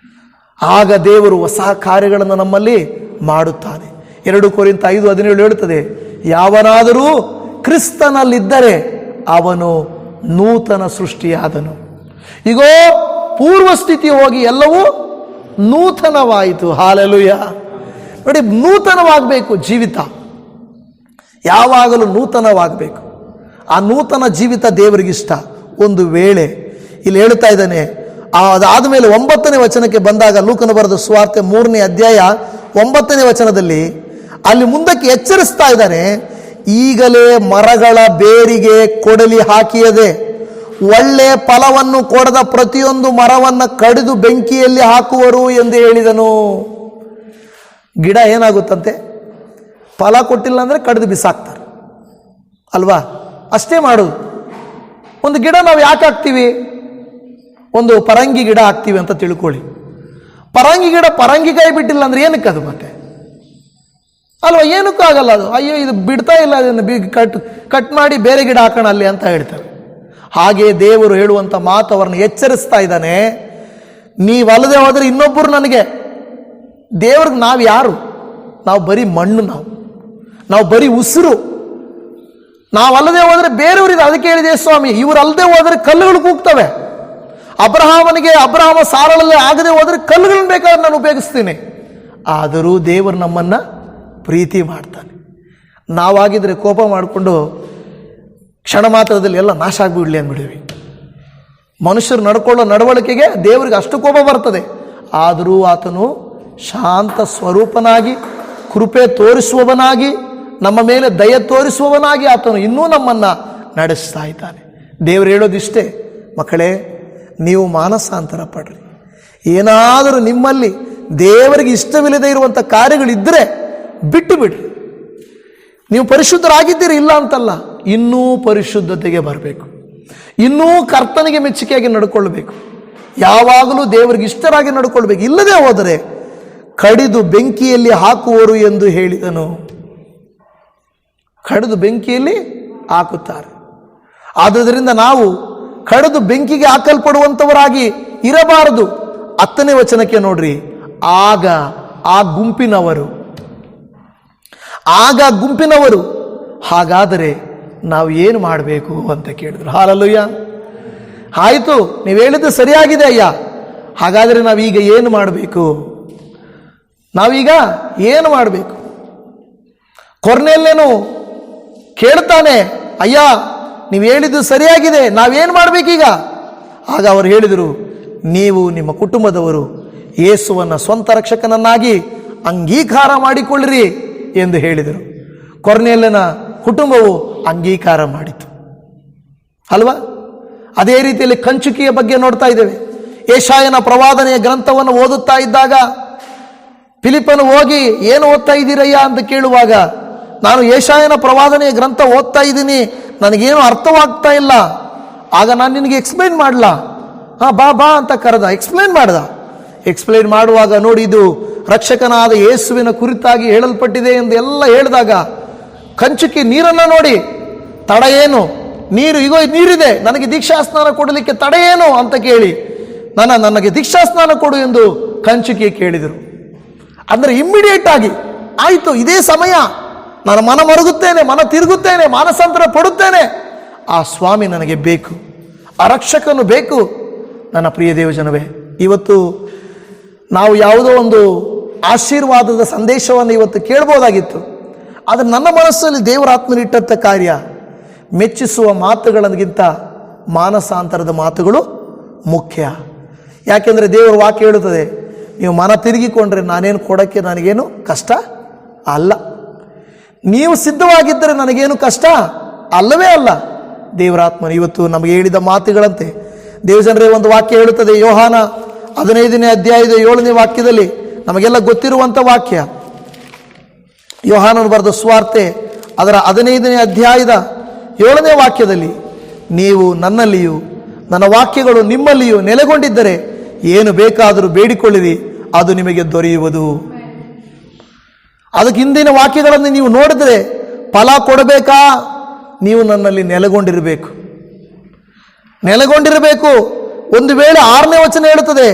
ಆಗ ದೇವರು ಹೊಸ ಕಾರ್ಯಗಳನ್ನು ನಮ್ಮಲ್ಲಿ ಮಾಡುತ್ತಾನೆ. 2 ಕೊರಿಂಥ 5:17 ಹೇಳುತ್ತದೆ, ಯಾವನಾದರೂ ಕ್ರಿಸ್ತನಲ್ಲಿದ್ದರೆ ಅವನು ನೂತನ ಸೃಷ್ಟಿಯಾದನು. ಈಗೋ ಪೂರ್ವ ಸ್ಥಿತಿ ಹೋಗಿ ಎಲ್ಲವೂ ನೂತನವಾಯಿತು. ಹಾಲೆಲೂಯ. ನೋಡಿ, ನೂತನವಾಗಬೇಕು ಜೀವಿತ, ಯಾವಾಗಲೂ ನೂತನವಾಗಬೇಕು. ಆ ನೂತನ ಜೀವಿತ ದೇವರಿಗಿಷ್ಟ. ಒಂದು ವೇಳೆ ಇಲ್ಲಿ ಹೇಳ್ತಾ ಇದ್ದಾನೆ, ಅದಾದ ಮೇಲೆ 9ನೇ ವಚನಕ್ಕೆ ಬಂದಾಗ, ಲೂಕನ ಬರೆದ ಸುವಾರ್ತೆ 3ನೇ ಅಧ್ಯಾಯ 9ನೇ ವಚನದಲ್ಲಿ ಅಲ್ಲಿ ಮುಂದಕ್ಕೆ ಎಚ್ಚರಿಸ್ತಾ ಇದ್ದಾನೆ, ಈಗಲೇ ಮರಗಳ ಬೇರಿಗೆ ಕೊಡಲಿ ಹಾಕಿಯದೆ ಒಳ್ಳೆ ಫಲವನ್ನು ಕೊಡದ ಪ್ರತಿಯೊಂದು ಮರವನ್ನು ಕಡಿದು ಬೆಂಕಿಯಲ್ಲಿ ಹಾಕುವರು ಎಂದು ಹೇಳಿದನು. ಗಿಡ ಏನಾಗುತ್ತಂತೆ, ಫಲ ಕೊಟ್ಟಿಲ್ಲ ಅಂದರೆ ಕಡಿದು ಬಿಸಾಕ್ತಾರೆ ಅಲ್ವಾ? ಅಷ್ಟೇ ಮಾಡೋದು. ಒಂದು ಗಿಡ ನಾವು ಯಾಕೆ ಹಾಕ್ತೀವಿ? ಒಂದು ಪರಂಗಿ ಗಿಡ ಹಾಕ್ತೀವಿ ಅಂತ ತಿಳ್ಕೊಳ್ಳಿ. ಪರಂಗಿ ಗಿಡ ಪರಂಗಿಕಾಯಿ ಬಿಟ್ಟಿಲ್ಲ ಅಂದ್ರೆ ಏನಕ್ಕೆ ಅದು ಮತ್ತೆ ಅಲ್ವಾ? ಏನಕ್ಕೂ ಆಗಲ್ಲ ಅದು. ಅಯ್ಯೋ ಇದು ಬಿಡ್ತಾ ಇಲ್ಲ, ಅದನ್ನು ಕಟ್ ಮಾಡಿ ಬೇರೆ ಗಿಡ ಹಾಕೋಣ ಅಲ್ಲಿ ಅಂತ ಹೇಳ್ತಾರೆ. ಹಾಗೆ ದೇವರು ಹೇಳುವಂಥ ಮಾತು ಅವರನ್ನು ಎಚ್ಚರಿಸ್ತಾ ಇದ್ದಾನೆ. ನೀವಲ್ಲದೆ ಹೋದರೆ ಇನ್ನೊಬ್ಬರು ನನಗೆ. ದೇವ್ರಿಗೆ ನಾವು ಯಾರು? ನಾವು ಬರೀ ಮಣ್ಣು, ನಾವು ಬರೀ ಉಸಿರು. ನಾವಲ್ಲದೆ ಹೋದರೆ ಬೇರೆಯವರಿಗೆ. ಅದಕ್ಕೆ ಹೇಳಿದೆ ಸ್ವಾಮಿ, ಇವರಲ್ಲದೆ ಹೋದರೆ ಕಲ್ಲುಗಳು ಕೂಗ್ತವೆ. ಅಬ್ರಹಾಮ ಸಾರಳಲ್ಲೇ ಆಗದೆ ಹೋದರೆ ಕಲ್ಲುಗಳನ್ನ ಬೇಕಾದ್ರೆ ನಾನು ಉಪಯೋಗಿಸ್ತೀನಿ. ಆದರೂ ದೇವರು ನಮ್ಮನ್ನು ಪ್ರೀತಿ ಮಾಡ್ತಾನೆ. ನಾವಾಗಿದ್ರೆ ಕೋಪ ಮಾಡಿಕೊಂಡು ಕ್ಷಣ ಮಾತ್ರದಲ್ಲಿ ಎಲ್ಲ ನಾಶ ಆಗಿಬಿಡ್ಲಿ ಅಂದ್ಬಿಡಿವಿ. ಮನುಷ್ಯರು ನಡ್ಕೊಳ್ಳೋ ನಡವಳಿಕೆಗೆ ದೇವರಿಗೆ ಅಷ್ಟು ಕೋಪ ಬರ್ತದೆ. ಆದರೂ ಆತನು ಶಾಂತ ಸ್ವರೂಪನಾಗಿ, ಕೃಪೆ ತೋರಿಸುವವನಾಗಿ, ನಮ್ಮ ಮೇಲೆ ದಯ ತೋರಿಸುವವನಾಗಿ ಆತನು ಇನ್ನೂ ನಮ್ಮನ್ನು ನಡೆಸ್ತಾ ಇದ್ದಾನೆ. ದೇವರು ಹೇಳೋದಿಷ್ಟೇ, ಮಕ್ಕಳೇ, ನೀವು ಮಾನಸಾಂತರ ಪಡ್ರಿ. ಏನಾದರೂ ನಿಮ್ಮಲ್ಲಿ ದೇವರಿಗೆ ಇಷ್ಟವಿಲ್ಲದೆ ಇರುವಂಥ ಕಾರ್ಯಗಳಿದ್ದರೆ ಬಿಟ್ಟು ಬಿಡ್ರಿ. ನೀವು ಪರಿಶುದ್ಧರಾಗಿದ್ದೀರಿ ಇಲ್ಲ ಅಂತಲ್ಲ, ಇನ್ನೂ ಪರಿಶುದ್ಧತೆಗೆ ಬರಬೇಕು. ಇನ್ನೂ ಕರ್ತನಿಗೆ ಮೆಚ್ಚುಗೆಯಾಗಿ ನಡ್ಕೊಳ್ಬೇಕು. ಯಾವಾಗಲೂ ದೇವರಿಗೆ ಇಷ್ಟರಾಗಿ ನಡ್ಕೊಳ್ಬೇಕು. ಇಲ್ಲದೆ ಹೋದರೆ ಕಡಿದು ಬೆಂಕಿಯಲ್ಲಿ ಹಾಕುವರು ಎಂದು ಹೇಳಿದನು. ಕಡಿದು ಬೆಂಕಿಯಲ್ಲಿ ಹಾಕುತ್ತಾರೆ. ಆದುದರಿಂದ ನಾವು ಕಡಿದು ಬೆಂಕಿಗೆ ಹಾಕಲ್ಪಡುವಂಥವರಾಗಿ ಇರಬಾರದು. 10ನೇ ವಚನಕ್ಕೆ ನೋಡ್ರಿ. ಆಗ ಆ ಗುಂಪಿನವರು ಹಾಗಾದರೆ ನಾವು ಏನು ಮಾಡಬೇಕು ಅಂತ ಕೇಳಿದ್ರು. ಹಾಲೆಲೂಯಾ. ಆಯಿತು, ನೀವು ಹೇಳಿದ್ದು ಸರಿಯಾಗಿದೆ ಅಯ್ಯ. ಹಾಗಾದರೆ ನಾವೀಗ ಏನು ಮಾಡಬೇಕು? ನಾವೀಗ ಏನು ಮಾಡಬೇಕು? ಕೊರ್ನೆಲ್ಯನು ಕೇಳ್ತಾನೆ, ಅಯ್ಯ ನೀವು ಹೇಳಿದ್ದು ಸರಿಯಾಗಿದೆ, ನಾವೇನು ಮಾಡಬೇಕೀಗ? ಆಗ ಅವರು ಹೇಳಿದರು, ನೀವು ನಿಮ್ಮ ಕುಟುಂಬದವರು ಯೇಸುವನ್ನು ಸ್ವಂತ ರಕ್ಷಕನನ್ನಾಗಿ ಅಂಗೀಕಾರ ಮಾಡಿಕೊಳ್ಳಿರಿ ಎಂದು ಹೇಳಿದರು. ಕೊರ್ನೆಲ್ಯನ ಕುಟುಂಬವು ಅಂಗೀಕಾರ ಮಾಡಿತು ಅಲ್ವಾ? ಅದೇ ರೀತಿಯಲ್ಲಿ ಕಂಚುಕಿಯ ಬಗ್ಗೆ ನೋಡ್ತಾ ಇದ್ದೇವೆ. ಯೆಶಾಯನ ಪ್ರವಾದನೆಯ ಗ್ರಂಥವನ್ನು ಓದುತ್ತಾ ಇದ್ದಾಗ ಫಿಲಿಪ್ಪನು ಹೋಗಿ ಏನು ಓದ್ತಾ ಇದ್ದೀರಯ್ಯ ಅಂತ ಕೇಳುವಾಗ, ನಾನು ಯೆಶಾಯನ ಪ್ರವಾದನೆಯ ಗ್ರಂಥ ಓದ್ತಾ ಇದ್ದೀನಿ, ನನಗೇನು ಅರ್ಥವಾಗ್ತಾ ಇಲ್ಲ. ಆಗ ನಾನು ನಿನಗೆ ಎಕ್ಸ್ಪ್ಲೈನ್ ಮಾಡಲಾ? ಬಾ ಬಾ ಅಂತ ಕರೆದ, ಎಕ್ಸ್ಪ್ಲೈನ್ ಮಾಡುವಾಗ ನೋಡಿ, ಇದು ರಕ್ಷಕನಾದ ಯೇಸುವಿನ ಕುರಿತಾಗಿ ಹೇಳಲ್ಪಟ್ಟಿದೆ ಎಂದು ಎಲ್ಲ ಹೇಳಿದಾಗ, ಕಂಚುಕಿ ನೀರನ್ನು ನೋಡಿ, ತಡ ಏನು? ನೀರು ಈಗ ನೀರಿದೆ, ನನಗೆ ದೀಕ್ಷಾಸ್ನಾನ ಕೊಡಲಿಕ್ಕೆ ತಡ ಏನು ಅಂತ ಕೇಳಿ, ನನಗೆ ದೀಕ್ಷಾಸ್ನಾನ ಕೊಡು ಎಂದು ಕಂಚುಕಿ ಕೇಳಿದರು. ಅಂದರೆ ಇಮ್ಮಿಡಿಯೇಟ್ ಆಗಿ ಆಯಿತು, ಇದೇ ಸಮಯ, ನಾನು ಮನ ಮರುಗುತ್ತೇನೆ, ಮನ ತಿರುಗುತ್ತೇನೆ, ಮಾನಸಾಂತರ ಪಡುತ್ತೇನೆ, ಆ ಸ್ವಾಮಿ ನನಗೆ ಬೇಕು, ಆ ರಕ್ಷಕನು ಬೇಕು. ನನ್ನ ಪ್ರಿಯ ದೇವಜನವೇ, ಇವತ್ತು ನಾವು ಯಾವುದೋ ಒಂದು ಆಶೀರ್ವಾದದ ಸಂದೇಶವನ್ನು ಇವತ್ತು ಕೇಳ್ಬೋದಾಗಿತ್ತು. ಆದರೆ ನನ್ನ ಮನಸ್ಸಲ್ಲಿ ದೇವರ ಆತ್ಮನಿಟ್ಟಂಥ ಕಾರ್ಯ, ಮೆಚ್ಚಿಸುವ ಮಾತುಗಳಿಗಿಂತ ಮಾನಸಾಂತರದ ಮಾತುಗಳು ಮುಖ್ಯ. ಯಾಕೆಂದರೆ ದೇವರ ವಾಕ್ಯ ಹೇಳುತ್ತದೆ, ನೀವು ಮನ ತಿರುಗಿಕೊಂಡ್ರೆ ನಾನೇನು ಕೊಡೋಕ್ಕೆ ನನಗೇನು ಕಷ್ಟ ಅಲ್ಲ. ನೀವು ಸಿದ್ಧವಾಗಿದ್ದರೆ ನನಗೇನು ಕಷ್ಟ ಅಲ್ಲವೇ ಅಲ್ಲ. ದೇವರಾತ್ಮನು ಇವತ್ತು ನಮಗೆ ಹೇಳಿದ ಮಾತುಗಳಂತೆ ದೇವಜನರೇ ಒಂದು ವಾಕ್ಯ ಹೇಳುತ್ತದೆ. ಯೋಹಾನ 15ನೇ ಅಧ್ಯಾಯದ 7ನೇ ವಾಕ್ಯದಲ್ಲಿ ನಮಗೆಲ್ಲ ಗೊತ್ತಿರುವಂಥ ವಾಕ್ಯ. ಯೋಹಾನನು ಬರೆದ ಸುವಾರ್ತೆ ಅದರ 15ನೇ ಅಧ್ಯಾಯದ 7ನೇ ವಾಕ್ಯದಲ್ಲಿ, ನೀವು ನನ್ನಲ್ಲಿಯೂ ನನ್ನ ವಾಕ್ಯಗಳು ನಿಮ್ಮಲ್ಲಿಯೂ ನೆಲೆಗೊಂಡಿದ್ದರೆ ಏನು ಬೇಕಾದರೂ ಬೇಡಿಕೊಳ್ಳಿರಿ, ಅದು ನಿಮಗೆ ದೊರೆಯುವುದು. ಅದಕ್ಕೆ ಹಿಂದಿನ ವಾಕ್ಯಗಳನ್ನು ನೀವು ನೋಡಿದ್ರೆ ಫಲ ಕೊಡಬೇಕಾ? ನೀವು ನನ್ನಲ್ಲಿ ನೆಲೆಗೊಂಡಿರಬೇಕು. ಒಂದು ವೇಳೆ 6ನೇ ವಚನ ಹೇಳುತ್ತದೆ,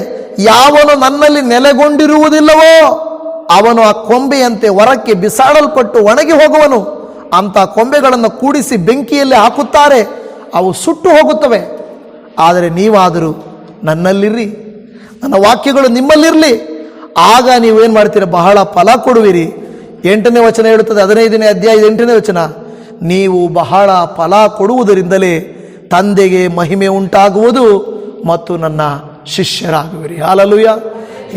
ಯಾವನು ನನ್ನಲ್ಲಿ ನೆಲೆಗೊಂಡಿರುವುದಿಲ್ಲವೋ ಅವನು ಆ ಕೊಂಬೆಯಂತೆ ಹೊರಕ್ಕೆ ಬಿಸಾಡಲ್ಪಟ್ಟು ಒಣಗಿ ಹೋಗುವನು. ಅಂತ ಕೊಂಬೆಗಳನ್ನು ಕೂಡಿಸಿ ಬೆಂಕಿಯಲ್ಲಿ ಹಾಕುತ್ತಾರೆ, ಅವು ಸುಟ್ಟು ಹೋಗುತ್ತವೆ. ಆದರೆ ನೀವಾದರೂ ನನ್ನಲ್ಲಿರ್ರಿ, ನನ್ನ ವಾಕ್ಯಗಳು ನಿಮ್ಮಲ್ಲಿರಲಿ, ಆಗ ನೀವೇನು ಮಾಡ್ತೀರ? ಬಹಳ ಫಲ ಕೊಡುವಿರಿ. 8ನೇ ವಚನ ಹೇಳುತ್ತದೆ, 15ನೇ ಅಧ್ಯಾಯದ 8ನೇ ವಚನ, ನೀವು ಬಹಳ ಫಲ ಕೊಡುವುದರಿಂದಲೇ ತಂದೆಗೆ ಮಹಿಮೆ ಉಂಟಾಗುವುದು ಮತ್ತು ನನ್ನ ಶಿಷ್ಯರಾಗುವಿರಿ. ಹಾಲೆಲೂಯ.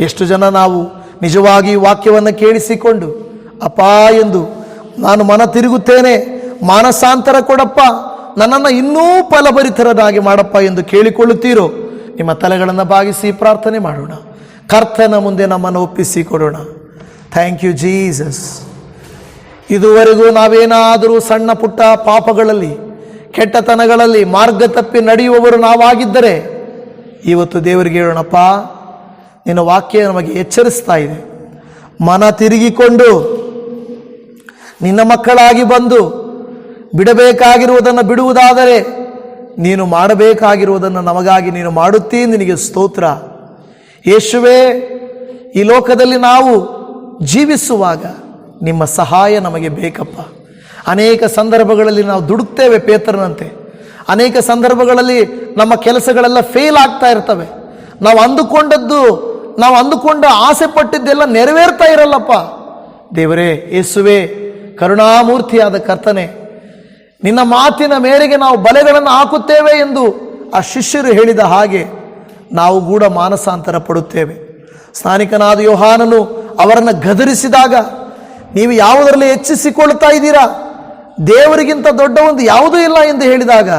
ಎಷ್ಟು ಜನ ನಾವು ನಿಜವಾಗಿ ವಾಕ್ಯವನ್ನು ಕೇಳಿಸಿಕೊಂಡು, ಅಪ್ಪ ಎಂದು ನಾನು ಮನ ತಿರುಗುತ್ತೇನೆ, ಮಾನಸಾಂತರ ಕೊಡಪ್ಪ, ನನ್ನನ್ನು ಇನ್ನೂ ಫಲಭರಿತರನಾಗಿ ಮಾಡಪ್ಪ ಎಂದು ಕೇಳಿಕೊಳ್ಳುತ್ತೀರೋ? ನಿಮ್ಮ ತಲೆಗಳನ್ನು ಬಾಗಿಸಿ ಪ್ರಾರ್ಥನೆ ಮಾಡೋಣ. ಕರ್ತನ ಮುಂದೆ ನಮ್ಮನ್ನು ಒಪ್ಪಿಸಿ ಕೊಡೋಣ. Thank you Jesus. ಇದುವರೆಗೂ ನಾವೇನಾದರೂ ಸಣ್ಣ ಪುಟ್ಟ ಪಾಪಗಳಲ್ಲಿ, ಕೆಟ್ಟತನಗಳಲ್ಲಿ ಮಾರ್ಗ ತಪ್ಪಿ ನಡೆಯುವವರು ನಾವಾಗಿದ್ದರೆ ಇವತ್ತು ದೇವರಿಗೆ ಹೇಳೋಣಪ್ಪ, ನಿನ್ನ ವಾಕ್ಯ ನಮಗೆ ಎಚ್ಚರಿಸ್ತಾ ಇದೆ. ಮನ ತಿರುಗಿಕೊಂಡು ನಿನ್ನ ಮಕ್ಕಳಾಗಿ ಬಂದು ಬಿಡಬೇಕಾಗಿರುವುದನ್ನು ಬಿಡುವುದಾದರೆ ನೀನು ಮಾಡಬೇಕಾಗಿರುವುದನ್ನು ನಮಗಾಗಿ ನೀನು ಮಾಡುತ್ತೀ. ನಿನಗೆ ಸ್ತೋತ್ರ ಯೇಸುವೇ. ಈ ಲೋಕದಲ್ಲಿ ನಾವು ಜೀವಿಸುವಾಗ ನಿಮ್ಮ ಸಹಾಯ ನಮಗೆ ಬೇಕಪ್ಪ. ಅನೇಕ ಸಂದರ್ಭಗಳಲ್ಲಿ ನಾವು ದುಡುಕ್ತೇವೆ ಪೇತ್ರನಂತೆ. ಅನೇಕ ಸಂದರ್ಭಗಳಲ್ಲಿ ನಮ್ಮ ಕೆಲಸಗಳೆಲ್ಲ ಫೇಲ್ ಆಗ್ತಾ ಇರ್ತವೆ. ನಾವು ಅಂದುಕೊಂಡ ಆಸೆ ಪಟ್ಟಿದ್ದೆಲ್ಲ ನೆರವೇರ್ತಾ ಇರಲ್ಲಪ್ಪ. ದೇವರೇ, ಯೇಸುವೇ, ಕರುಣಾಮೂರ್ತಿಯಾದ ಕರ್ತನೆ, ನಿನ್ನ ಮಾತಿನ ಮೇರೆಗೆ ನಾವು ಬಲೆಗಳನ್ನು ಹಾಕುತ್ತೇವೆ ಎಂದು ಆ ಶಿಷ್ಯರು ಹೇಳಿದ ಹಾಗೆ ನಾವು ಕೂಡ ಮಾನಸಾಂತರ ಪಡುತ್ತೇವೆ. ಸ್ನಾನಿಕನಾದ ಯೋಹಾನನು ಅವರನ್ನು ಗದರಿಸಿದಾಗ, ನೀವು ಯಾವುದರಲ್ಲಿ ಹೆಚ್ಚಿಸಿಕೊಳ್ತಾ ಇದ್ದೀರಾ, ದೇವರಿಗಿಂತ ದೊಡ್ಡ ಒಂದು ಯಾವುದೂ ಇಲ್ಲ ಎಂದು ಹೇಳಿದಾಗ,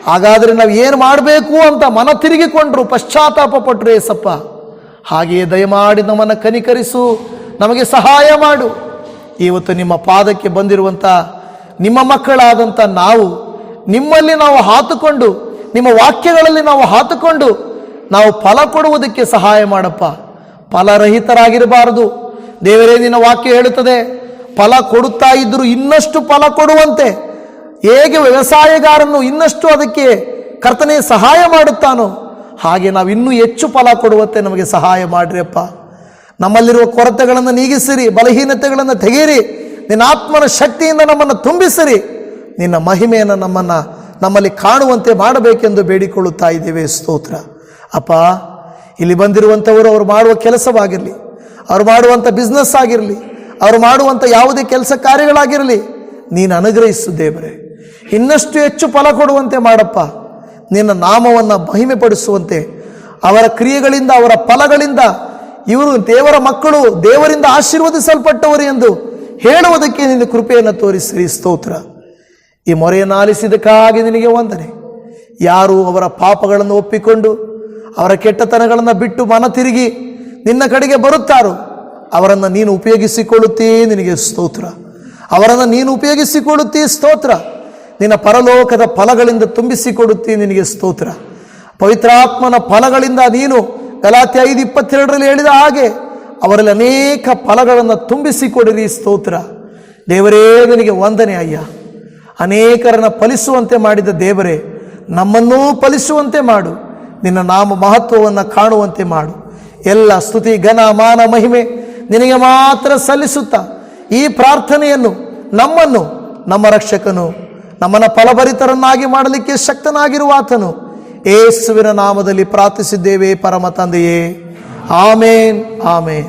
ಹಾಗಾದರೆ ನಾವು ಏನು ಮಾಡಬೇಕು ಅಂತ ಮನ ತಿರುಗಿಕೊಂಡ್ರು, ಪಶ್ಚಾತ್ತಾಪ ಪಟ್ಟರು. ಏಸಪ್ಪ, ಹಾಗೆಯೇ ದಯಮಾಡಿ ನಮ್ಮನ್ನು ಕನಿಕರಿಸು, ನಮಗೆ ಸಹಾಯ ಮಾಡು. ಇವತ್ತು ನಿಮ್ಮ ಪಾದಕ್ಕೆ ಬಂದಿರುವಂಥ ನಿಮ್ಮ ಮಕ್ಕಳಾದಂಥ ನಾವು ನಿಮ್ಮಲ್ಲಿ ನಾವು ಹಾತುಕೊಂಡು, ನಿಮ್ಮ ವಾಕ್ಯಗಳಲ್ಲಿ ನಾವು ಹಾತುಕೊಂಡು ನಾವು ಫಲ ಕೊಡುವುದಕ್ಕೆ ಸಹಾಯ ಮಾಡಪ್ಪ. ಫಲರಹಿತರಾಗಿರಬಾರದು. ದೇವರೇ, ನಿನ್ನ ವಾಕ್ಯ ಹೇಳುತ್ತದೆ, ಫಲ ಕೊಡುತ್ತಾ ಇದ್ದರೂ ಇನ್ನಷ್ಟು ಫಲ ಕೊಡುವಂತೆ, ಹೇಗೆ ವ್ಯವಸಾಯಗಾರನು ಇನ್ನಷ್ಟು ಅದಕ್ಕೆ ಕರ್ತನೆ ಸಹಾಯ ಮಾಡುತ್ತಾನೋ ಹಾಗೆ ನಾವು ಇನ್ನೂ ಹೆಚ್ಚು ಫಲ ಕೊಡುವಂತೆ ನಮಗೆ ಸಹಾಯ ಮಾಡಿರಿಯಪ್ಪ. ನಮ್ಮಲ್ಲಿರುವ ಕೊರತೆಗಳನ್ನು ನೀಗಿಸಿರಿ, ಬಲಹೀನತೆಗಳನ್ನು ತೆಗೆಯಿರಿ, ನಿನ್ನ ಆತ್ಮನ ಶಕ್ತಿಯಿಂದ ನಮ್ಮನ್ನು ತುಂಬಿಸಿರಿ, ನಿನ್ನ ಮಹಿಮೆಯನ್ನು ನಮ್ಮಲ್ಲಿ ಕಾಣುವಂತೆ ಮಾಡಬೇಕೆಂದು ಬೇಡಿಕೊಳ್ಳುತ್ತಾ ಇದ್ದೇವೆ. ಸ್ತೋತ್ರ ಅಪ್ಪ. ಇಲ್ಲಿ ಬಂದಿರುವಂಥವರು ಅವರು ಮಾಡುವ ಕೆಲಸವಾಗಿರಲಿ, ಅವರು ಮಾಡುವಂಥ ಬಿಸ್ನೆಸ್ ಆಗಿರಲಿ, ಅವರು ಮಾಡುವಂಥ ಯಾವುದೇ ಕೆಲಸ ಕಾರ್ಯಗಳಾಗಿರಲಿ, ನೀನು ಅನುಗ್ರಹಿಸು ದೇವರೇ. ಇನ್ನಷ್ಟು ಹೆಚ್ಚು ಫಲ ಕೊಡುವಂತೆ ಮಾಡಪ್ಪ. ನಿನ್ನ ನಾಮವನ್ನು ಮಹಿಮೆ ಪಡಿಸುವಂತೆ, ಅವರ ಕ್ರಿಯೆಗಳಿಂದ, ಅವರ ಫಲಗಳಿಂದ ಇವರು ದೇವರ ಮಕ್ಕಳು, ದೇವರಿಂದ ಆಶೀರ್ವದಿಸಲ್ಪಟ್ಟವರು ಎಂದು ಹೇಳುವುದಕ್ಕೆ ನಿನ್ನ ಕೃಪೆಯನ್ನು ತೋರಿಸಿರಿ. ಸ್ತೋತ್ರ. ಈ ಮೊರೆಯನ್ನು ಆಲಿಸಿದಕ್ಕಾಗಿ ನಿನಗೆ ವಂದನೆ. ಯಾರು ಅವರ ಪಾಪಗಳನ್ನು ಒಪ್ಪಿಕೊಂಡು ಅವರ ಕೆಟ್ಟತನಗಳನ್ನು ಬಿಟ್ಟು ಮನ ತಿರುಗಿ ನಿನ್ನ ಕಡೆಗೆ ಬರುತ್ತಾರೋ ಅವರನ್ನು ನೀನು ಉಪಯೋಗಿಸಿಕೊಳ್ಳುತ್ತೀ. ನಿನಗೆ ಸ್ತೋತ್ರ. ಅವರನ್ನು ನೀನು ಉಪಯೋಗಿಸಿಕೊಳ್ಳುತ್ತೀ. ಸ್ತೋತ್ರ. ನಿನ್ನ ಪರಲೋಕದ ಫಲಗಳಿಂದ ತುಂಬಿಸಿಕೊಡುತ್ತೀ. ನಿನಗೆ ಸ್ತೋತ್ರ. ಪವಿತ್ರಾತ್ಮನ ಫಲಗಳಿಂದ ನೀನು ಗಲಾತ್ಯ 5:22 ಹೇಳಿದ ಹಾಗೆ ಅವರಲ್ಲಿ ಅನೇಕ ಫಲಗಳನ್ನು ತುಂಬಿಸಿಕೊಡಿರಿ. ಸ್ತೋತ್ರ. ದೇವರೇ, ನಿನಗೆ ವಂದನೆ ಅಯ್ಯ. ಅನೇಕರನ್ನು ಫಲಿಸುವಂತೆ ಮಾಡಿದ ದೇವರೇ, ನಮ್ಮನ್ನೂ ಫಲಿಸುವಂತೆ ಮಾಡು. ನಿನ್ನ ನಾಮ ಮಹತ್ವವನ್ನು ಕಾಣುವಂತೆ ಮಾಡು. ಎಲ್ಲ ಸ್ತುತಿ, ಘನ, ಮಾನ, ಮಹಿಮೆ ನಿನಗೆ ಮಾತ್ರ ಸಲ್ಲಿಸುತ್ತಾ ಈ ಪ್ರಾರ್ಥನೆಯನ್ನು ನಮ್ಮನ್ನು, ನಮ್ಮ ರಕ್ಷಕನು, ನಮ್ಮನ್ನು ಫಲಭರಿತರನ್ನಾಗಿ ಮಾಡಲಿಕ್ಕೆ ಶಕ್ತನಾಗಿರುವ ಆತನು ಯೇಸುವಿನ ನಾಮದಲ್ಲಿ ಪ್ರಾರ್ಥಿಸಿದ್ದೇವೆ ಪರಮ ತಂದೆಯೇ. ಆಮೇನ್, ಆಮೇನ್.